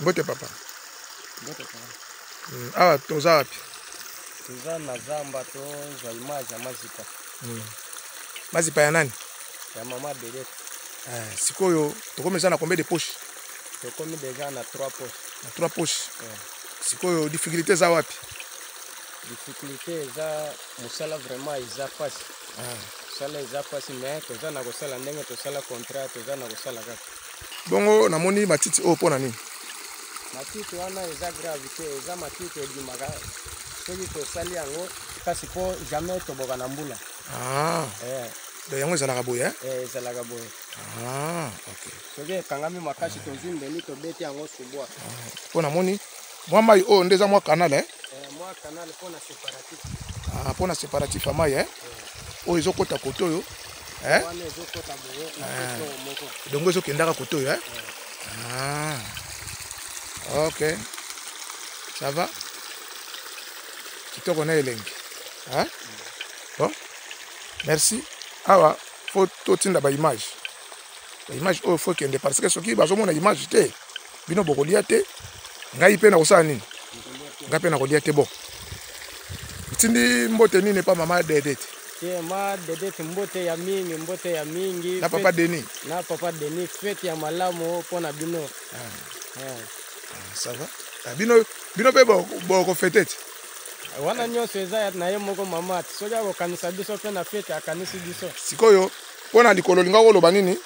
Bote papa. Awa toza wapi? Toza na zamba to za image ya mazipa. Mazipa ya nani? Ya mama Belete. Sikoyo tokomeza na combien de poches? Tokomi déjà na 3 poches. Na 3 poches. Sikoyo difficulté za wapi? Difficulté za musala vraiment iza passe. Sala iza passe mais toza na kosala ndenge tosala contrat toza na kosala kaka. Bongo namoni matiti o pona nini? Matiti wana eza gravité eza matiti edimaka soki tosali yango kasi po jamais toboka na mbula. De yango ezalaka boye ezalaka boye. Ok. Soki ekangami makasi tozimbeli tobeti yango subwa. Po namoni mwa mai oyo nde eza mwa canal mwa canal mpona séparatique. pour na séparatif amai hein oyo ezokota koto yo hein donc ezokendaka koto yo hein ok ça va kitoko na elengi hein bon merci awa faut totinda ba image oyo faut kende parce que soki bazomona image te bino bokolia te ngai pe na kosala nini ngai pe na kolia te bon tindi mbote nini pa mama Dedet ma Dedet mbote ya mingi na papa Denis fete ya malamu pona bino ça va bino pe boko fete wana nyonso eza na ye moko mama soja kokanisa biso pe na fete akanisi biso sikoyo pona likolo linga koloba nini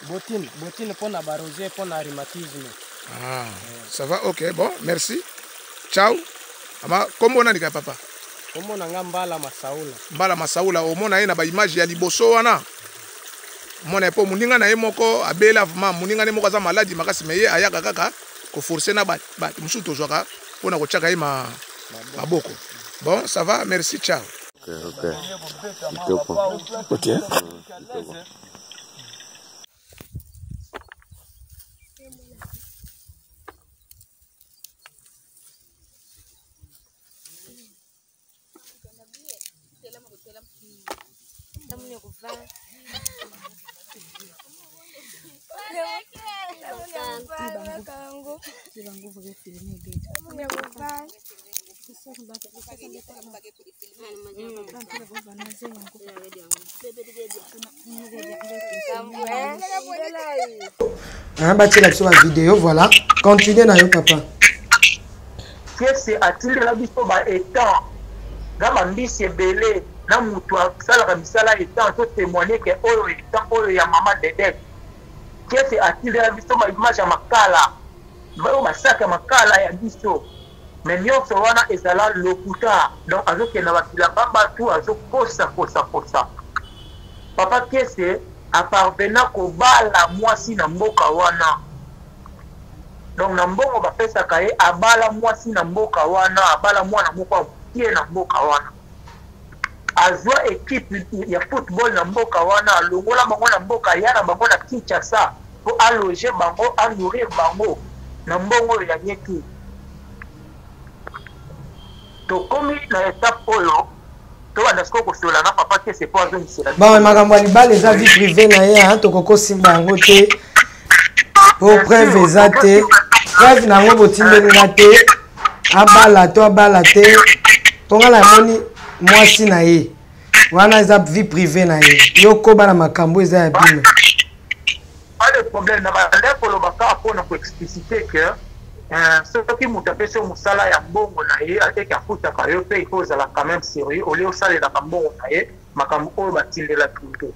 botine pona barosier pona rhumatisme ça va ok bon merci ciao ama kombo na ndika papa kombo na nga Mbala Masaula omona ye na ba image ya liboso wana mona po muninga na ye moko abela vraiment muninga ne moko za maladi makasi meye ayaka kaka ko forcer na ba musu tozwaka pona ko chaka ye maboko bon ça va merci ciao ok batela biso ba vidéo voilà continuez na yo papa kese atindela biso ba étant na bambisi ebele na mutu asalaka misala étant to témoigner ke oyo étant oyo ya mama Dedet kese atindela biso ba image ya makala bayo basaka makala ya biso mais nyonso wana ezala lokuta donc azokenda bakila babatu azokosa papa kese aparvena kobala mwasi na mboka wana donc na mbongo bapesaka ye abala mwasi na mboka wana abala mwana moko amukie na mboka wana azwa ekipe ya football na mboka wana alongola bango na mboka ya na bango na Kinshasa po aloger bango anourrir bango na mbongo ya nyeki tokomi na étape oyo tobandasko kosola na papa kese po azomisela bon makambo ya libala eza vie privée na ye tokokosimba yango te po preuve eza te preuve nango botindelinga te abala te mponga namoni mwasi na ye wana eza vie privée na ye yokoba na makambo eza ya bino pas de problème na bande kolobaka mpona koexplicite ke soki moto apesi mosala ya mbongo na ye ateki afutaka yo mpe ifo ozala quand même sérieux olie osalelaka mbongo na ye makambo oyo batindela tuto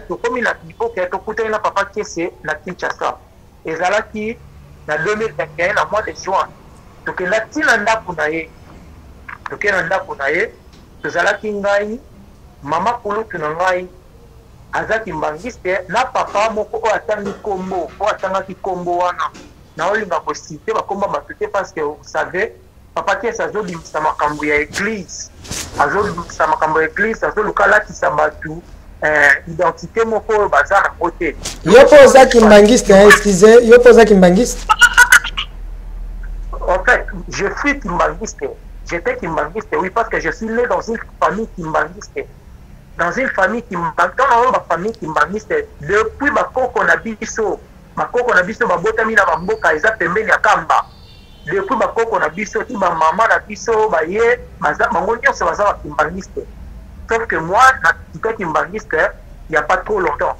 tokomi na niveau ke tokutani na papa kese na Kinshasa ezalaki na 2021 na mois de juin tokenda ntina ndako na ye tozalaki ngai mama kulutu na ngai azaki mbangiste na papa moko oyo atangi kombo oyo atangaki kombo wana na olinga kosite bakomba bato te parce que vous savez papa kese azobimisa makambo ya église azoluka alatisa bato identité moko oyo baza nango te yo mpo ozaki mbangiste excuse yo mpo ozaki mbangiste en fait je suis kimbangiste j'étais kimbangiste oui parce que je suis né dans une famille kimbangiste dans une famille kimbangiste dans ma famille kimbangiste depuis bakoko na biso babotami na bamboka eza pembeni ya kamba depuis bakoko na biso ti bamama na biso baye bango nyonso baza bakimbangiste sauf que moi natika kimbangiste il y a pas trop longtemps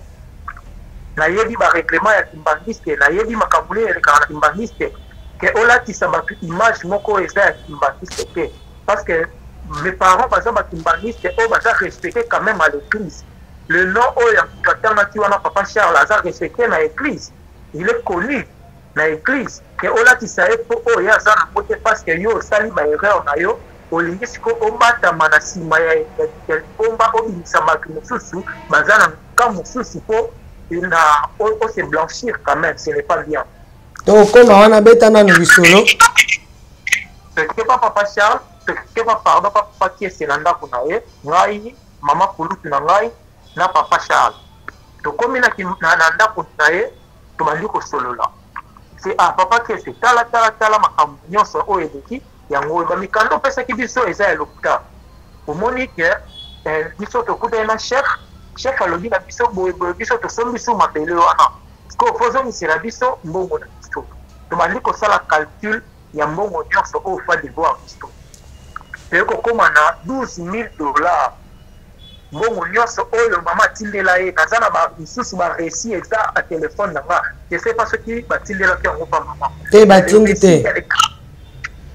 nayebi barèglement ya kimbangiste nayebi makambo nini elekaka na kimbangiste ke olatisa bato image moko eza ya kimbangiste te parce que mes parents baza bakimbangiste oyo baza respecté quand même à l'église le nom oyo ya moto atangaki wana papa Charles aza respecté na église il est connu na église ke olatisa ye po oyo aza na kote parce que yo osali baerreur na yo olingi siko obatama na nsima ya pomba obimisa bato mosusu baza na ka mosusu po na ose blanchir quand même ce n'est pas bien tokoma wana beta nanu lisolo c'était pas papa Charles toke pardon papa kese na ndako na ye ngai mama kulutu na ngai na papa Charles tokomi na ndako na ye tobandi kosolola c'est papa kese tala makambo nyonso oyo eleki yango bamikando opesaki biso eza ya lokuta omoni ke biso tokuta ye na chef alobi na biso boye biso tosombi biso mabele wana ko fozongisela biso mbongo na biso tobandi kosala calcul ya mbongo nyonso oyo fa devoir biso toye kokóma na $12,000 mbongo nyonso oyo mama atindela ye naza na misusu baresi eza a telefone na nga je sais pas soki batindelaki yango pa mama te batindi te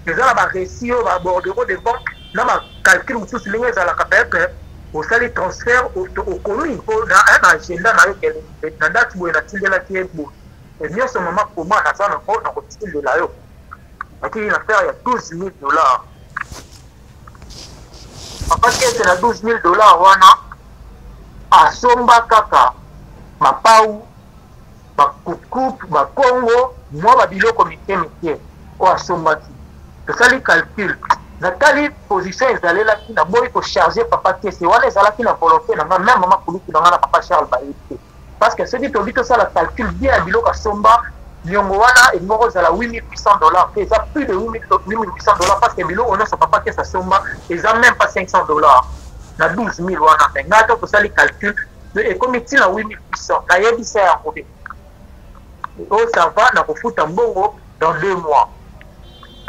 eza na baresi oyo babordero de banque na bacalcul mosusu ndenge ezalaka peut-être osali transfert okomi mpo na agenda na yo kele na date boye natindelaki ye boye nyonso mama koma naza nango na kotindela yo akili na affaire ya $12,000 papa kese na $12,000 wana asomba kaka mapau bakukupu bakongo mwa babiloko mike oyo asombaki tosali calcul natali position ezalelaki na boyi kocharge papa kese wana ezalaki na volonté na nga même mama kuluku na nga na papa Charles bayebi te parce que soki tobi tosala calcul bien ya biloko asomba niongo wana elingo kozala $8,800 mpe eza plus de $8,800 parce que biloko nyonso papa kese asomba eza même pas $500 na 12,000 wana me ngai to tosali calcul ekomi ntina $8,800 nayebisa yango te oyo ça va na kofuta mbongo dans 2 mois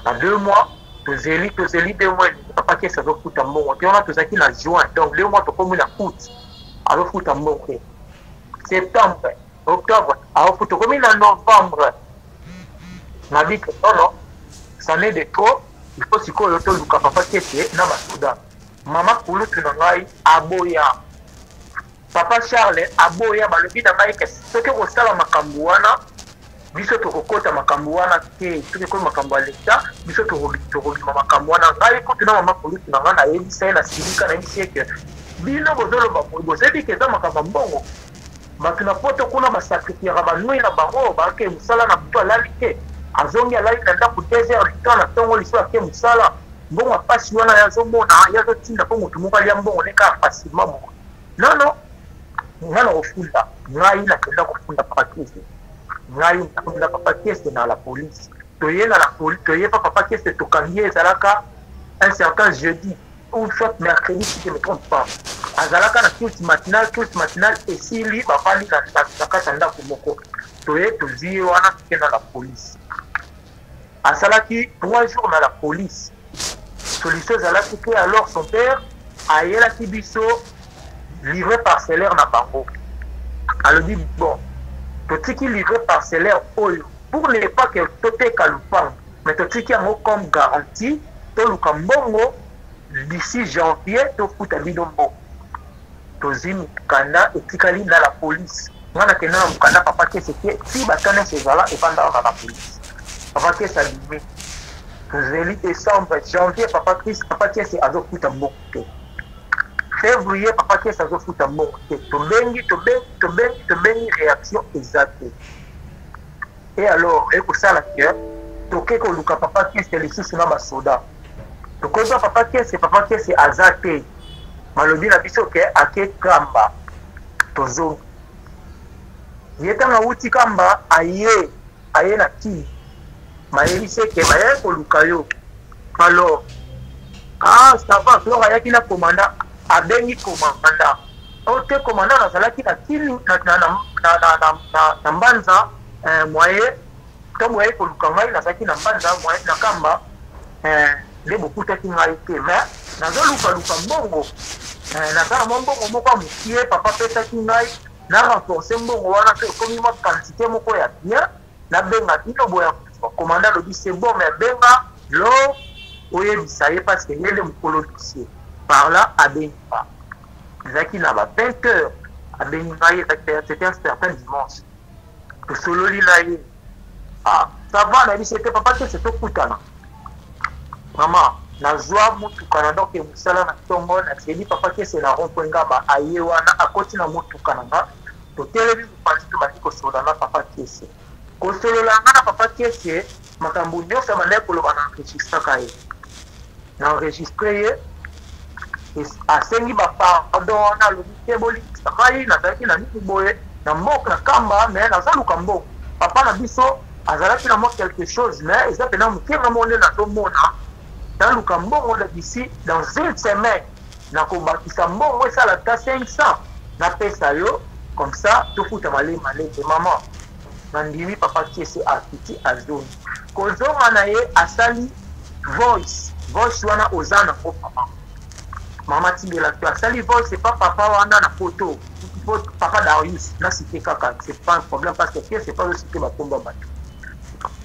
na 2 mois tozeli 2 mois papa kese azofuta mbongo te wana tozalaki na juin donc 2 mois tokomi na août azofuta mbongo te septembre octobre aofuta komi na novembre nabi ke non ça n'est de trop il faut sikoyo toluka papa kese na basoda mama kulutu na ngai aboya papa Charles aboya balobi na ngai ke soki kosala makambo wana biso tokokota makambo wana te soki koyi makambo ya leta biso tokobima makambo wana ngai kutu na mama kulutu na ngai nayebisa ye na silika nayebisi ye ke bino bozoloba bozebi ke eza makambo ya mbongo bato na poto kuna basakritiaka banui na bango bake mosala na butu alali te azongi alali na ndako 2 heures du temps na ntongo liso ake mosala mbongo apasi wana yazomona yazotinda mpo motu moko alia mbongo neka facilement moko nono nga na kofunda ngai nakenda kofunda papa kese ngai nakofunda papa kese na la police toye na la police toye pa papa kese tokangi ezalaka un certain jeudi ou soit mercredi si je ne me trompe pas azalaka na culte matinale esili bafandi na kati ya ndako moko toye tozwi wana tokenda na police asalaki 3 jours na la police solution ezalaki ke alors son père ayelaki biso livre parcellaire na bango alobi bon totiki livre parcellaire oyo pour ne pas que toteka lupango mais totiki yango comme garantie toluka mbongo d'ici janvier tofuta bino mbongo tozwi mikanda etikali na la police nga nakenda na mokanda papa kese te ti batanese ezala evandaka na police papa kese alimi tozeli décembre janvier papa kese azofuta mbongo te février papa kese azofuta mbongo te tobengi réaction eza te et alors ekosala ke toke koluka papa kese lisusu na basoda tokozwa papa kese aza te malobi na biso ke ake kamba tozongi ye ntango awuti kamba aye na kii mayebisi ke baye koluka yo alors ça va flore ayaki na komanda abengi komanda oyo te komanda nazalaki na kili na mbanza moye ntango aye koluka ngai nazalaki na mbanza moye na kamba nde bokutaki ngai te mais nazolukaluka mbongo naza na mwa mbongo moko ya mokie papa apesaki ngai na renforce mbongo wana mpe ekomi mwa quantité moko ya bien nabenga bino boya komanda alobi c'est bon mais benga lo oyebisa ye parce que ye nde mokolo dossier par là abengi pa ezalaki na ba 20 heures abengi ngai c'était un certain dimanche tosololi na ye ça va nayebi c'était papa te c'est tokutana mama nazwa motuka na donc mosala na ntongo nayebi papa kese na rond-point ngaba aye wana akoti na motuka na nga totelemi mopanzi tobandi kosolola na papa kese kosolola nga na papa kese makambo nyonso bandai koloba na enregistraka ye enregistré asengi pardon na lobite boli sakai na taki na niki boye na mboka na kamba mais na zaluka mboka papa na biso azalaki na moi quelque chose mais eza pena mukenga monde na tomona dans le Cambon d'ici dans une semaine na kobakisa mbongo esala ta 500 na pesa yo comme ça tout futa malé de maman nandimi papa kiese akiti azoni kozonga na ye asali voice wana ozana ko papa mama tibela to asali voice c'est pas papa wana na photo papa Darius na cité kaka c'est pas un problème parce que c'est pas aussi que ba komba ba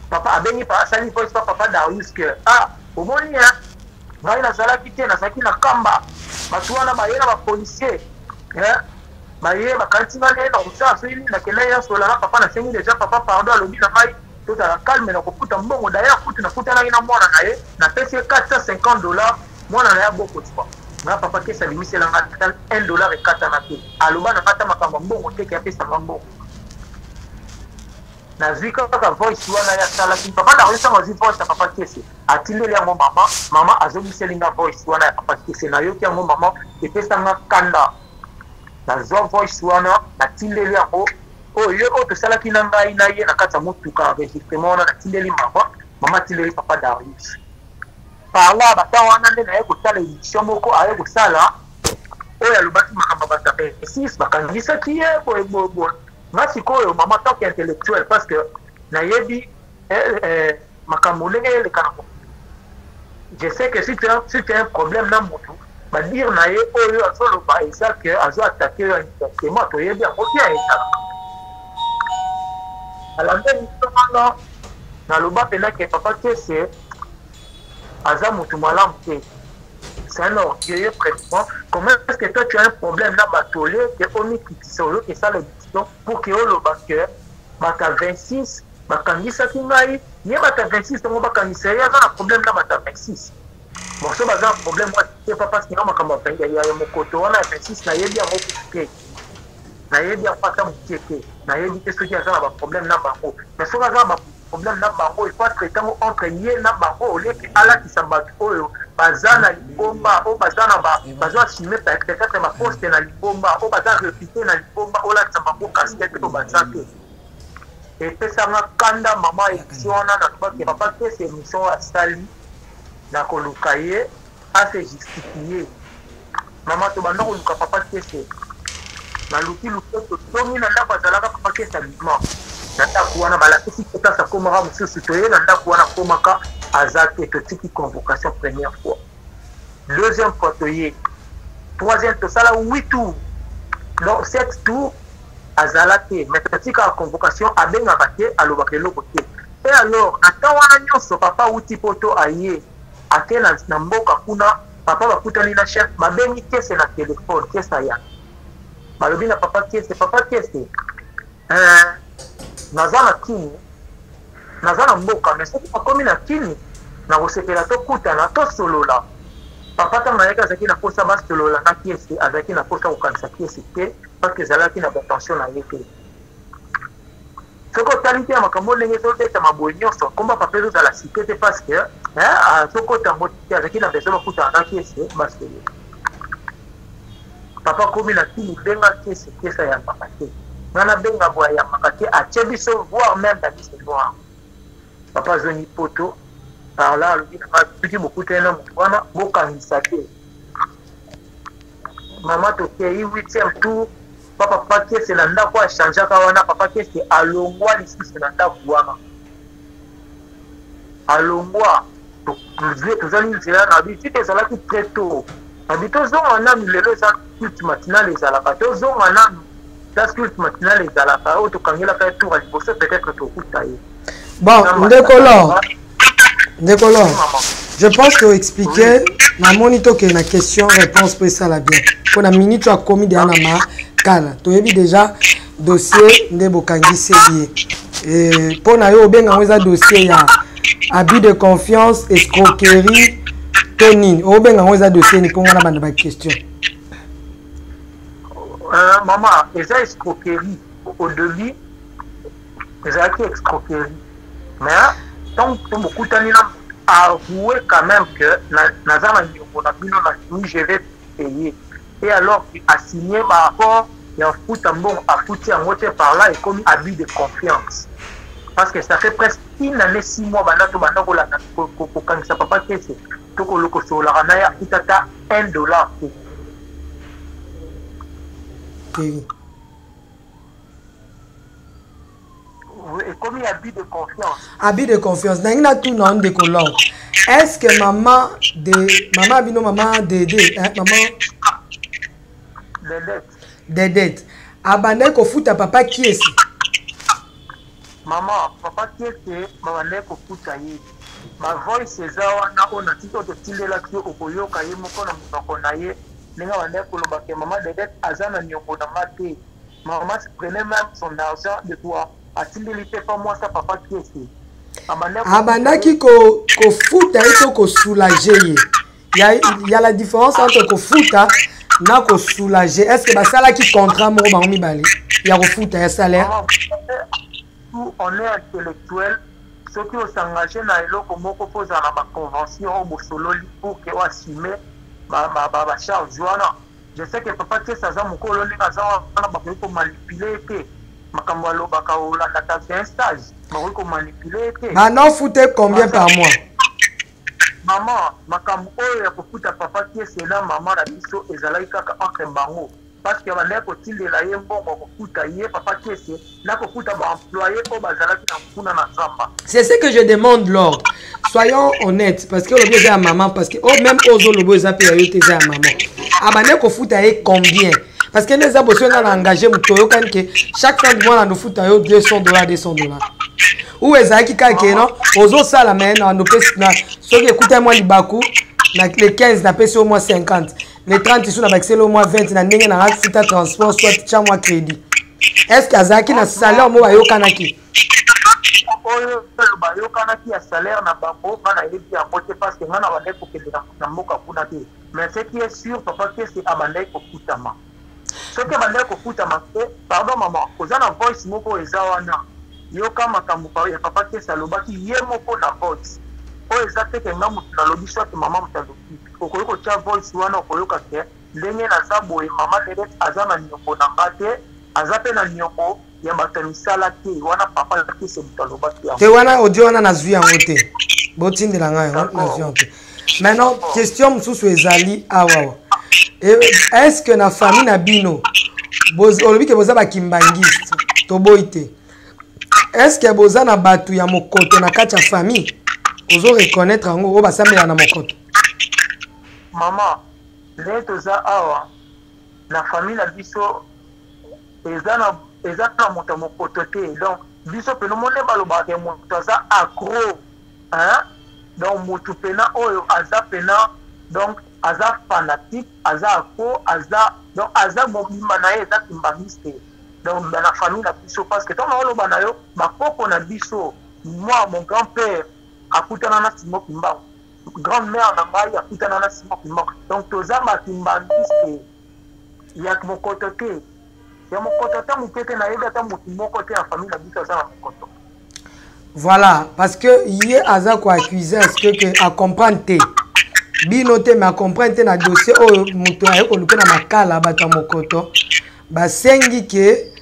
papa abengi pa asali voice papa Darius que au moni ya ngai na zala kite na saki na kamba batu wana bayena ba policier baye bakantinga ne na usa sili na kele ya sola na papa na sengi déjà papa pardon alobi na mai tout à calme na kokuta mbongo d'ailleurs kutu na kuta na mwana na ye na pesa $450 mwana na ya boko tu na papa kesa limisi la ngata $1 na pe aloba na kata makamba mbongo teke ya pesa mbongo na zika kaka voice wana ya sala ki papa na resa mo voice papa kese atindeli ya mama azobiselinga voice wana ya papa kese na yoki ya mama epesa nga kanda na zo voice wana na tindeli ya oyo to sala ki na ngai na ye na kata mutuka enregistrement na tindeli mama tindeli papa Darius parla bata wana nde na ye kosala édition moko aye kosala oyo alobaki makamba batape 6 bakangisaki ye boye nga sikoyo mama toki intellectuel parce que nayebi makambo ndenge elekana je sais que si tu as un problème na motu badire na ye oyo azoloba eza ke azo attaque yo indirectement toyebi yango bien ezala alandeni wana naloba pena ke papa kese aza motu malamu te c'est un orgueilleux président. Comment est-ce que toi tu as un problème là batolé que on est critiqué au lieu que ça l'édition pour que le basket bata 26 bakangisa kingai nie bata 26 donc bakangisa ya un problème là bata 26 bon ça bazan problème moi c'est pas parce que on makamba penga ya mokoto wana 26 na yebi yango kuke na yebi ya pata mukeke na yebi que ceux qui a un problème là bango mais so bazan problème na bango il faut traiter entre ye na bango au lieu que ala ki sabatu oyo bazana libomba o bazana bazwa assumer peut-être ma poste na libomba o bazana répliquer na libomba o la tsambango casquette to bazake et pesa nga kanda mama émission na ba ke papa que c'est émission à sali na kolukaye a se justifier mama to banda koluka papa que c'est na luki luki to ngi na ndako azalaka papa que c'est mouvement nanda kuwana balakisi kota sa komara mususu toye nanda kuwana komaka azate totiki convocation première fois deuxième fois toye troisième to sala 8 tours donc 7 tours azalate mais totiki la convocation abenga bate alobake loko te et alors atawana nyonso papa uti poto aye akena na mboka kuna papa bakutani na chef babengi kese na téléphone kesa ya balobi na papa kese nazana kini nazana mboka mais soki akomi na kini na kosepela tokutana tosolola papa ntango nayaki azalaki na posa basolola na kiese azalaki na posa kokanisa kiese te parce que ezalaki na batension na ye te soki otali te ya makambo ndenge tobeta maboye nyonso komba papa ezozala site te parce que soki otango te azalaki na besoin bakutana na kiese basolola papa komi na kini benga kiese kesa ya papa te ngana benga boya ya makati atie biso voire même dans biso noir papa zoni poto par là lui na petit beaucoup tena mwana bokangisa te mama to kei 8e tour papa qui c'est na ndako a changer ka wana papa qui c'est alongwa lisisi na ndako wana alongwa to tozali nzela na bitu te zala ki très tôt habito zonga na lelo za culte matinale ezala ka to zonga na la culte matinale ezala ka o to kangela ka tour à liboso peut-être to kutaye bon Ndekolo, je pense que expliquer na monito que na question réponse pour ça la bien. Pour la minute tu as commis de anama kala. Tu as déjà dossier de bokangisi lié. Et pour na yo benga weza dossier ya abus de confiance, escroquerie, tonin. O benga weza dossier ni konga na banda ba question. Maman, eza escroquerie au début. Eza qui escroquerie. Mais tant que beaucoup tani na avoué quand même que Nazama Nyongonabino, je vais payer. Et alors, il a signé par rapport à foutu en moitié par là et comme abus de confiance. Parce que ça fait presque une année, 6 mois, quand ça papa qui est, tout le costo, la ranaya, il t'a $1. Oui. Et comme il y a abus de confiance. Abus de confiance. N'a tout non de colon. Est-ce que maman bino maman Dédé, hein, maman Dédé. Abandonné ko futa papa qui est maman papa qui est maman ko futa yi. Ma voice ezawa na ona tito to tilela kyo okoyoka ye moko na munoko na ye. Nenga wande ko loba ke maman Dédé azana nyongo na mate. Maman prenait même son argent de toi. A-t-il pas moi ça papa qui est Abandaki ko futa et ko soulager. Il y a la différence entre ko futa na ko soulager. Est-ce que basala qui contrat mo ba mi bali? Il y a ko futa et salaire. On est intellectuel. Ceux qui ont s'engagé dans eloko moko pose na ba convention au sololi pour que assumer ba charge wana. Je sais que papa qui ça za mokolo ni kaza na ba ko manipuler que makambo alobaka olanda ta un stage. Maintenant, foutez combien par mois? Maman, makambo oyo kofuta papa qui est là maman la biso ezalaki kaka entre bango parce que bana ko tindela ye mbongo kofuta ye papa qui est na kofuta ba employé ko bazalaki na kuna na zamba. C'est ce que je demande Lord. Soyons honnêtes parce que le besoin à maman parce que même aux le besoin payer yote à maman. Abane kofuta ye combien? Parce que les abossions ont engagé que chaque fin de mois nous fout $200. Où est Zaki Kakeno? Aux autres salles, nous payons. Ceux qui écoutent moi, les 15, nous payons au moins 50. Les 30, ils sont au moins 20. Nous avons un transport, soit tu as crédit. Est-ce que Zaki a un salaire ou un Kanaki? Salaire parce que mais ce qui est sûr, papa, c'est Abandai Kokutama. Ce qui est Kokutama, pardon maman, vous avez une voice moko ezawana. Yoka makambo ya papa qui salobaki ye moko na voice. O ezate ke ngamu na lobi soit maman mutalobi. Okoyoko cha voice wana okoyoka ke ndenge na zabo e mama Dédé azana nyoko na ngate, azape na nyoko ya batanisala te wana papa qui se mutalobaki. Te wana audio wana nazwi yango te. Botindela ngai nazwi yango te. Maintenant, question mususu ezali awa. Est-ce que na famille na bino olobi ke boza bakimbangiste toboite? Est-ce que boza na batu ya mokoto na kati ya famille ozo reconnaître yango o basambela na mokoto? Maman, leto za awa na famille na biso ezana moto mokoto te. Donc biso pe no monde baloba ke moto za accro, hein? Donc moto pena oyo aza pena donc aza fanatique, aza accro, aza donc aza mobimba na ye eza kimbangiste. Donc dans la famille la biso parce que tant na oloba na yo bakoko na biso, moi mon grand-père akutana na Simon Kimbangu, grand-mère na ngai akutana na Simon Kimbangu. Donc toza bakimbangiste ya mokoto te. Ya mokoto ta muteke na yeba ta moko te en famille la biso za mokoto. Voilà, parce que hier aza ko accuser est-ce que à comprendre te bino te mais à comprendre te na dossier o muto ayo ko lukena makala bata mokoto basengi ke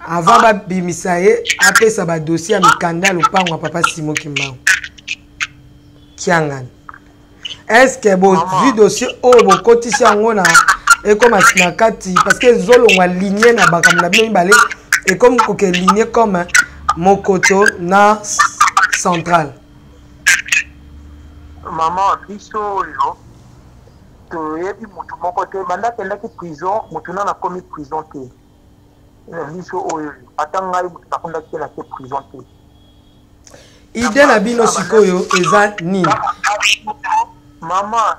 avant ba bimisa ye apesa ba dossier ya mikanda lupango ya papa Simon Kimbangu kiangani. Est-ce que bo vu dossier o bo kotisi yango na et comme na kati parce que zolongwa ligne na bakamna bino mibale et comme ko ke ligne comme mokoto na central. Maman biso yo to yebi mutu moko te banda kenda ki prison mutu na komi prison te. Biso oyo atanga mutu takonda kela ke prison te. Ide na bino sikoyo eza nini? Maman,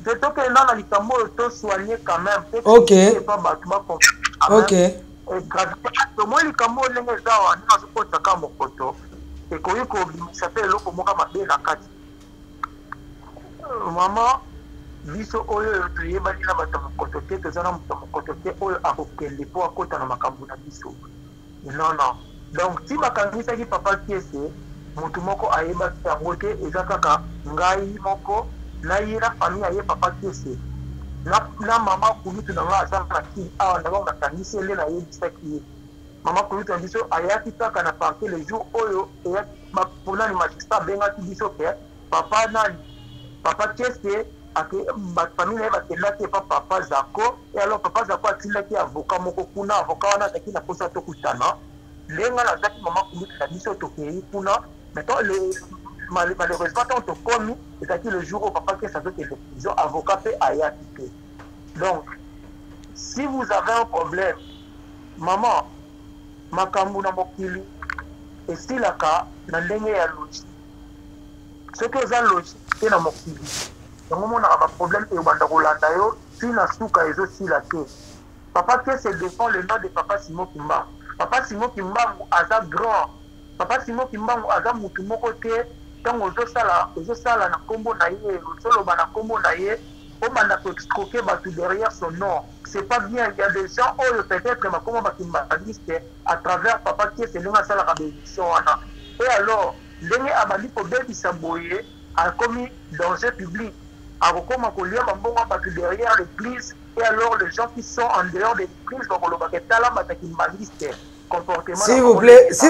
je te que na likambo to soigner quand même. OK. OK. To moi likambo ndenge zawa na sokota kama mokoto. E koyiko bimisa pe loko moka mabe na kati. Maman, biso oyo tuyebani na bato mokoto te tozana moto mokoto te oyo akokende po akota na makambo na biso. Non. Donc si bakangisaki papa kiese mutu moko ayeba yango te eza kaka ngai moko na ye na famille aye papa kese na mama kulutu na nga aza na kili awa na bango nakangisi ele na yebisaki ye mama kulutu na biso ayaki kaka na parke le jour oyo mpona ni magistrat abengaki biso ke papa nani papa kese famille na ye bakendaki epa papa zako e alors papa zako atindaki avocat moko kuna avocat wana azaki na posa tokutana ndenge nazaki mama kulutu na biso tokei kuna malheureusement tant tokomi ezalaki le jour où papa kese azokende prison avocat mpe ayaki te. Donc si vous avez un problème maman makambo na mokili esilaka na ndenge ya logique soki oza logique te na mokili yango monaka baproblème eyobanda kolanda yo ntina suka ezosila te. Papa kese défend le nom de papa Simon Kimbangu. Papa Simon Kimbangu aza grand. Papa Simon Kimbangu aza mutu moko te ntango ozosala na kombo na ye ozoloba na kombo na ye obanda koextroquer bato derrière son nom. C'est pas bien. Il y a des gens oyo peut-être makombo bakimbangistes à travers papa kese ndenge asalaka bédition wana et alors ndenge abandi kobebisa boye akomi danger public akokoma kolia bambongo bato derrière l'église et alors les gens qui sont en dehors de l'église bakolobaka etala batakimbangistes. S'il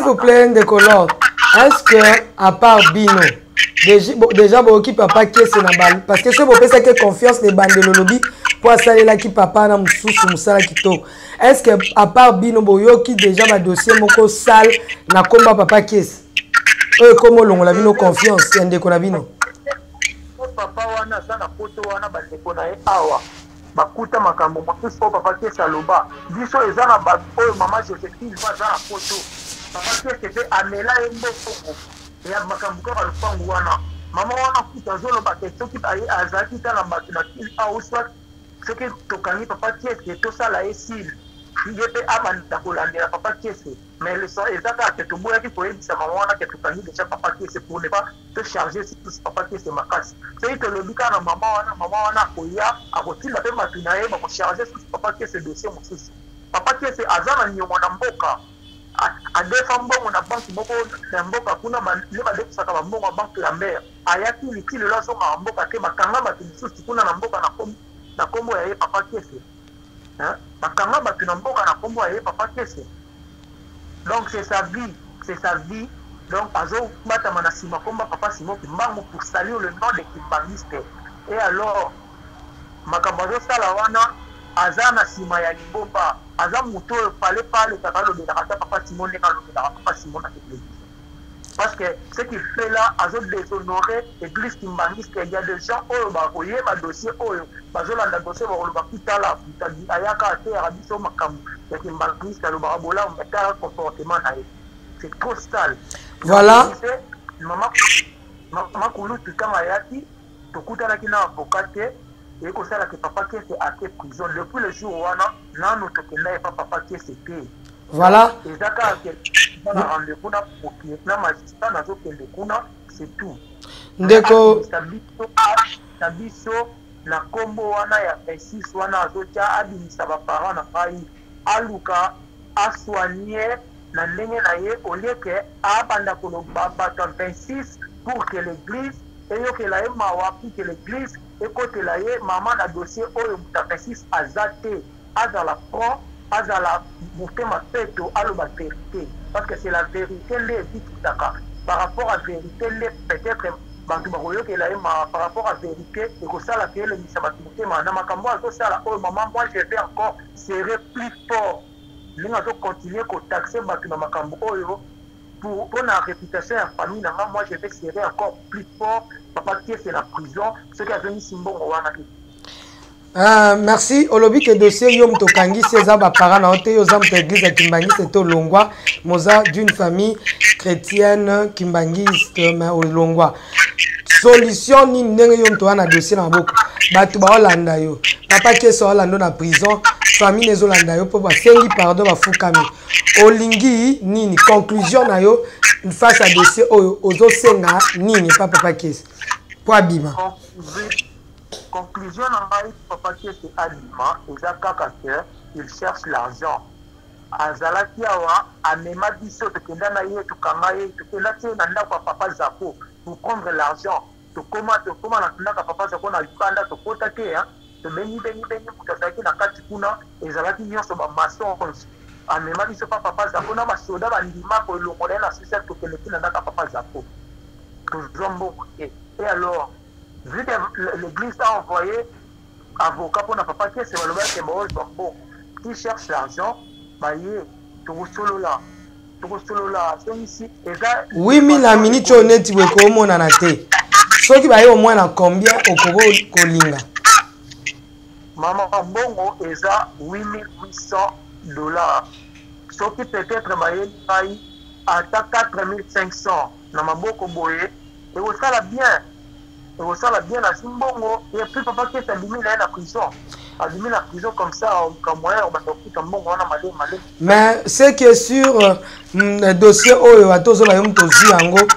vous plaît, Ndekolor, est-ce que, à part Bino, déjà, vous occupez papa qui est na bal, parce que si vous pensez que confiance des bandes de lobby, pour saler là qui papa na moussou moussala qui to. Est-ce que, à part Bino, vous occupez déjà ma dossier moko sale na combat papa qui est? Comment on l'a vu nos confiance, Ndekona Bino? Papa wana sana poto wana bandekona awa. Bakuta makambo makusi po papa kese aloba biso eza na bato oyo mama Josephine aza na poto papa kese pe amela ye mboko ya makambo kaka lupangu wana mama wana kuta azoloba te soki azalaki tala bato na kili aoswa soki tokangi papa kese tosala ye sile ye mpe abanda kolandela papa kese mais leson eza kaka ke toboyaki koyebisa mama wana ke tokangi deja papa kese pour ne pas te charger si papa kese makasi soki tolobi kaka na mama wana akoya akotinda mpe bato na ye bakocharge susi papa kese dossier mosusu papa kese aza na niongo na mboka adefa mbongo na banke moko na mboka kuna nde badefisaka bambongo ya banke ya mer ayaki liti lelo azongaka mboka te bakanga bato mosusu kuna na mboka na kombo ya ye papa kese bakanga bato na mboka na kombo ya ye papa kese. Donc c'est sa vie. Donc azobatama na nsima komba papa Simon Kimbangu pour salir le nom des kimbangistes. Et alors makambo azosala wana aza na nsima ya libomba aza moto oyo pale kaka alobelaka ta papa Simon ndenge alobelaka papa Simon na église. Parce que ce qu'il fait là azodéshonorer église kimbangiste. Il y a des gens oyo bakoyeba dossier oyo bazolanda dossier bakoloba kutala ayaka ateyaka biso makambo ya kimbangiste alobaka bolamu etala comportement na ye. C'est trop sale. Voilà. Mama kulutu ntango ayaki tokutanaki na avocat te ekosala ke papa kese ake prison depuis le jour wana nano tokenda ye pa papa kese te. Voilà. Eza kaka ke na rendez-vous na magistrat nazokende kuna c'est tout. Ndeko na biso na kombo wana ya 26 wana azotia abimisa baparent na ngai aluka asoigne na ndenge na ye au lieu ke abanda koloba bato 26 pour que l'église eyokela ye mawa pour que l'église ekotela ye mama na dossier oyo muta 26 aza te azala franc azala motema peto aloba vérité parce que c'est la vérité nde etikisaka par rapport à vérité nde peut-être bantu bakoyokela ye mawa par rapport à vérité ekosala ke elemisa bato motema na makambo azosala oyo mama moi je vais encore serrer plus fort ndenge azocontinue kotaxe bato na makambo oyo pour la réputation ya famille na nga moi je vais serrer encore plus fort papa qui est la prison ce qui a venu simbongo wana. Merci. Olobi ke dossier yom to kangi seza ba parents na hote yo zam to église ya Kimbangiste to Longwa moza d'une famille chrétienne kimbangiste mais au Longwa. Solution ni ndenge yom to na dossier na boko. Batu ba Holanda yo. Papa qui est Holanda na prison, famille les Holanda yo po ba sengi pardon ba fukami. Olingi nini conclusion na yo face à dossier ozo senga nini papa qui est. Pour Abima. Conclusion, papa qui est Alima, il cherche l'argent. azalaki awa amema biso tokenda na ye tokanga ye tokenda te na ndako ya papa Zako pour prendre l'argent tokoma na ndako ya papa Zako na lukanda tokota te tobengi moto azalaki na kati kuna ezalaki nyonso bamaçonge amema biso pa papa Zako na basoda bandima kolongola ye na susa tokende te na ndako ya papa Zako tozwa mbongo te. Et alors vu que l'église a envoyé avocat pour na papa qui c'est malobé que bon qui cherche l'argent baye tokosolola c'est ici eza 8000 minutes honnête we ko mona na te soki baye au moins na combien okobo kolinga maman mbongo eza $8,800 soki peut-être baye bayi ata 4500 na maboko boye et ça la bien à Zimbongo et puis papa qui est admis là la prison comme ça comme moyen on va comme bon on a malé mais c'est que sur le dossier oyo atozo ba yom tozi yango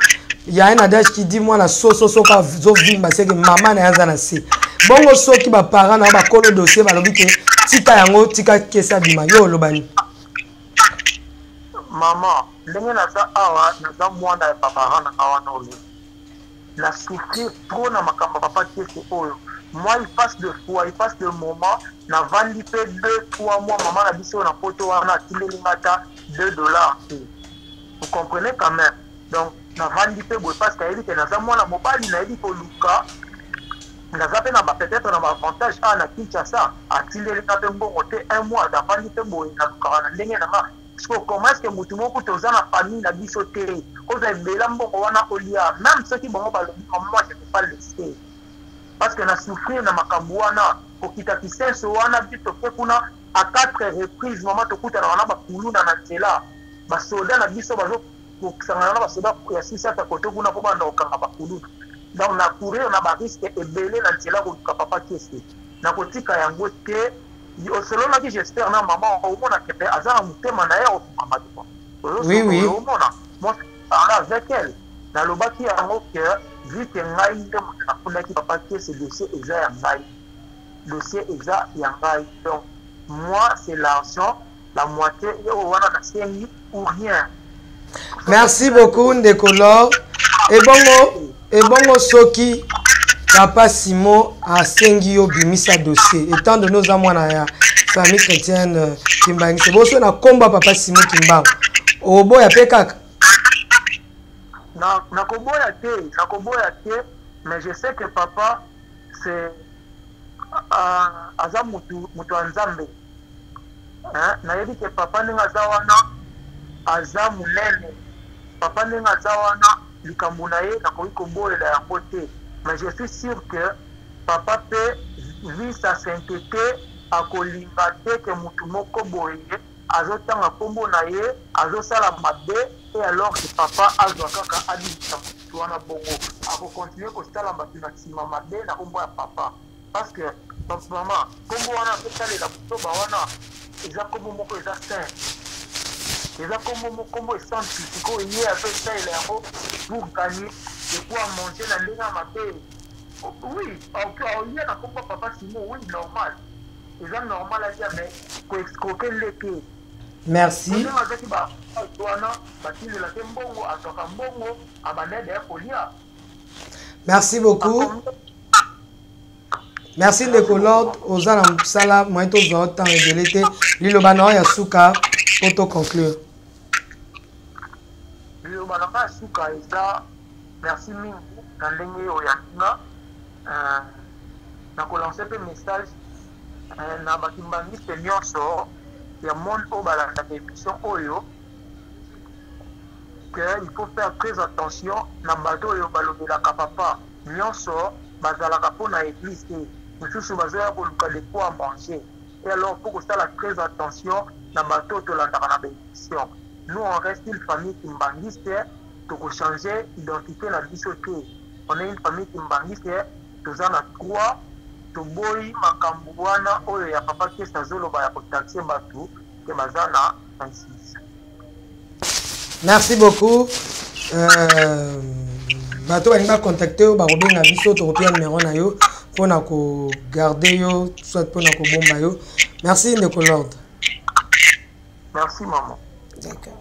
il y a un adage qui dit moi la so ka zo vimba c'est que maman na yanza na si bongo soki ba parents na ba kolo dossier ba lobi ke tika yango tika kesa bima yo lobani maman ndenge na za awa na za mwanda papa na awana olo la souffrir trop na makamba papa qui est oyo moi il passe de fois il passe de moment na vandi pe 2-3 mois maman na biso na poto wana tilelingata $2 vous comprenez quand même donc na vandi pe boy parce que na za mwana mobali na yedi ko luka na za pe na ba peut-être na ba avantage na Kinshasa atilelingata mbongo te 1 mois da vandi pe boy na luka na ndenge na ma comment est-ce que mutu moko toza na famille na biso te oza ebela mbongo wana olia même soki bongo balobi moi je peux pas le laisser parce que na souffrir na makambo wana kokita kisenso wana bito pe kuna à 4 reprises maman tokuta na wana bakuluna na nzela basoda na biso bazo kokisanga na basoda ya sisa ta koto kuna po banda okanga bakuluna donc na courir na ba risque ebele na nzela ko papa kiesi na kotika yango te selon la vie j'espère na maman au moins que azara mutema na yo maman oui moi parler avec elle na lobaki yango que vu que ngai nde mutuna ki papa qui ce dossier exa ya ngai donc moi c'est l'argent la moitié au wana na sengi ou rien. Merci beaucoup Ndekolor et bongo soki Papa Simon a sengi yo bimisa dossier étant de nos amwana ya famille chrétienne Kimbangi c'est boso na komba Papa Simon Kimbango obo ya pekaka na koboya te mais je sais que papa c'est aza mutu nzambe na yebi que papa ninga zawana aza munene papa ninga zawana likambo na ye na koyi koboyela yango te. Mais je suis sûr que papa peut vivre sa sainteté à kolinga te que mutu moko boye azotanga kombo na ye azosala mabe et alors que papa azwa kaka adibisa mutu wana bongo akokontinue kosala bato na nsima mabe na kombo ya papa parce que maman kombo wana azosalela butoba wana eza kombo moko eza saint eza kombo esanctifique oyo ye azosalela yango pour gagner de quoi manger la ligne à ma paix. Oui, il y a un papa Simon, oui, normal. C'est normal à dire, mais faut escroquer les pieds. Merci. Merci beaucoup. Merci Ndekolor. Ozana Msala, moi tout le temps de l'été. Lilo Bana Yasuka, pour te conclure. Lilo Bana Yasuka, merci mingi na ndenge oyo yantinga na kolancer pe message na bakimbangiste nyonso ya monde oyo balandaka émission oyo que il faut faire très attention na bato oyo balobelaka papa nyonso bazalaka mpo na église te mosusu bazoya koluka de quoi manger et alors faut kosala très attention na bato oyo tolandaka na baémission. Nous on reste une famille kimbangiste pour changer l'identité na biso te. On est une famille kimbangiste, tous en a 3, to boy makambo wana oyo ya papa qui sazoloba ya kotaxer batu ke bazana 26. Merci beaucoup. Bato balinga contacter ba robenga biso to kopia numéro na yo pona ko garder yo soit pona ko bomba yo. Merci Ndekolord. Merci, maman. D'accord.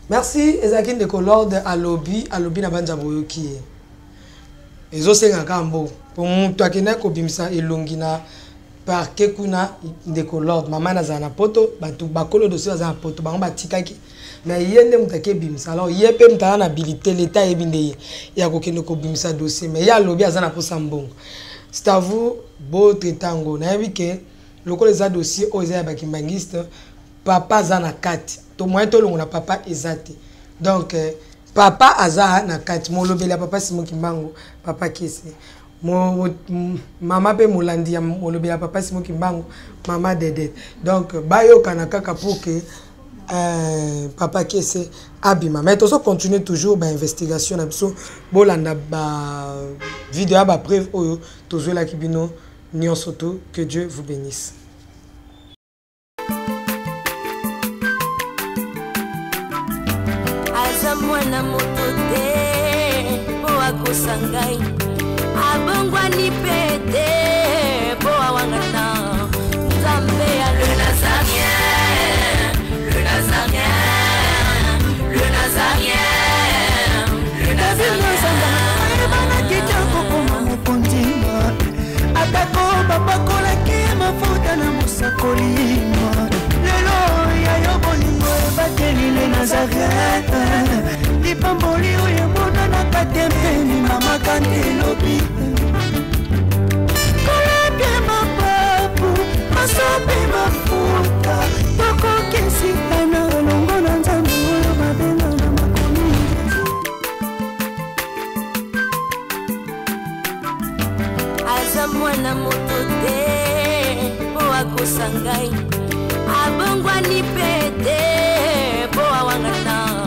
Merci, Ezaki Ndeko Lord alobi na banja boyoki. Ezosenga kambo. Pour mutu akene ko bimisa elongi na parquet kuna Ndeko Lord. Mama na zana poto, bantu bakolo dossier za poto, bango batikaki. Mais yende mutake bimisa. Alors yepe mutana na habilité l'état ebinde ya kokende ko bimisa dossier. Mais ya lobi azana posa mbongo. C'est à vous beau tango. Na yebike lokolo za dossier o za bakimbangiste papa zana kati. To moyen to longo na papa ezati. Donc papa aza na kati molobela papa Simon Kimbangu papa Kese. Mama pe molandi ya molobela papa Simon Kimbangu mama Dedet. Donc bayo kana kaka pour que papa Kese abima. Mais to so continue toujours ba investigation na biso bolanda ba vidéo ba preuve oyo tozo la kibino nyonsoto. Que Dieu vous bénisse. Mwana moto te po akosangai abongwa ni pete po awangana Nzambe ya le Nazarien, le Nazarien, le Nazarien, le Nazarien. Bana kitoko koma mukondima atako babakola ki mafuta na musakolima lelo ya yobolingo bateli le Nazarien. Pamboli oyo mona na katempeni mama kandelobi koleke mapapu masope mafuta tokokesitana longo na Nzambe oyo babenga na makomi aza mwana moto te po akosangai abongwani pete po awangana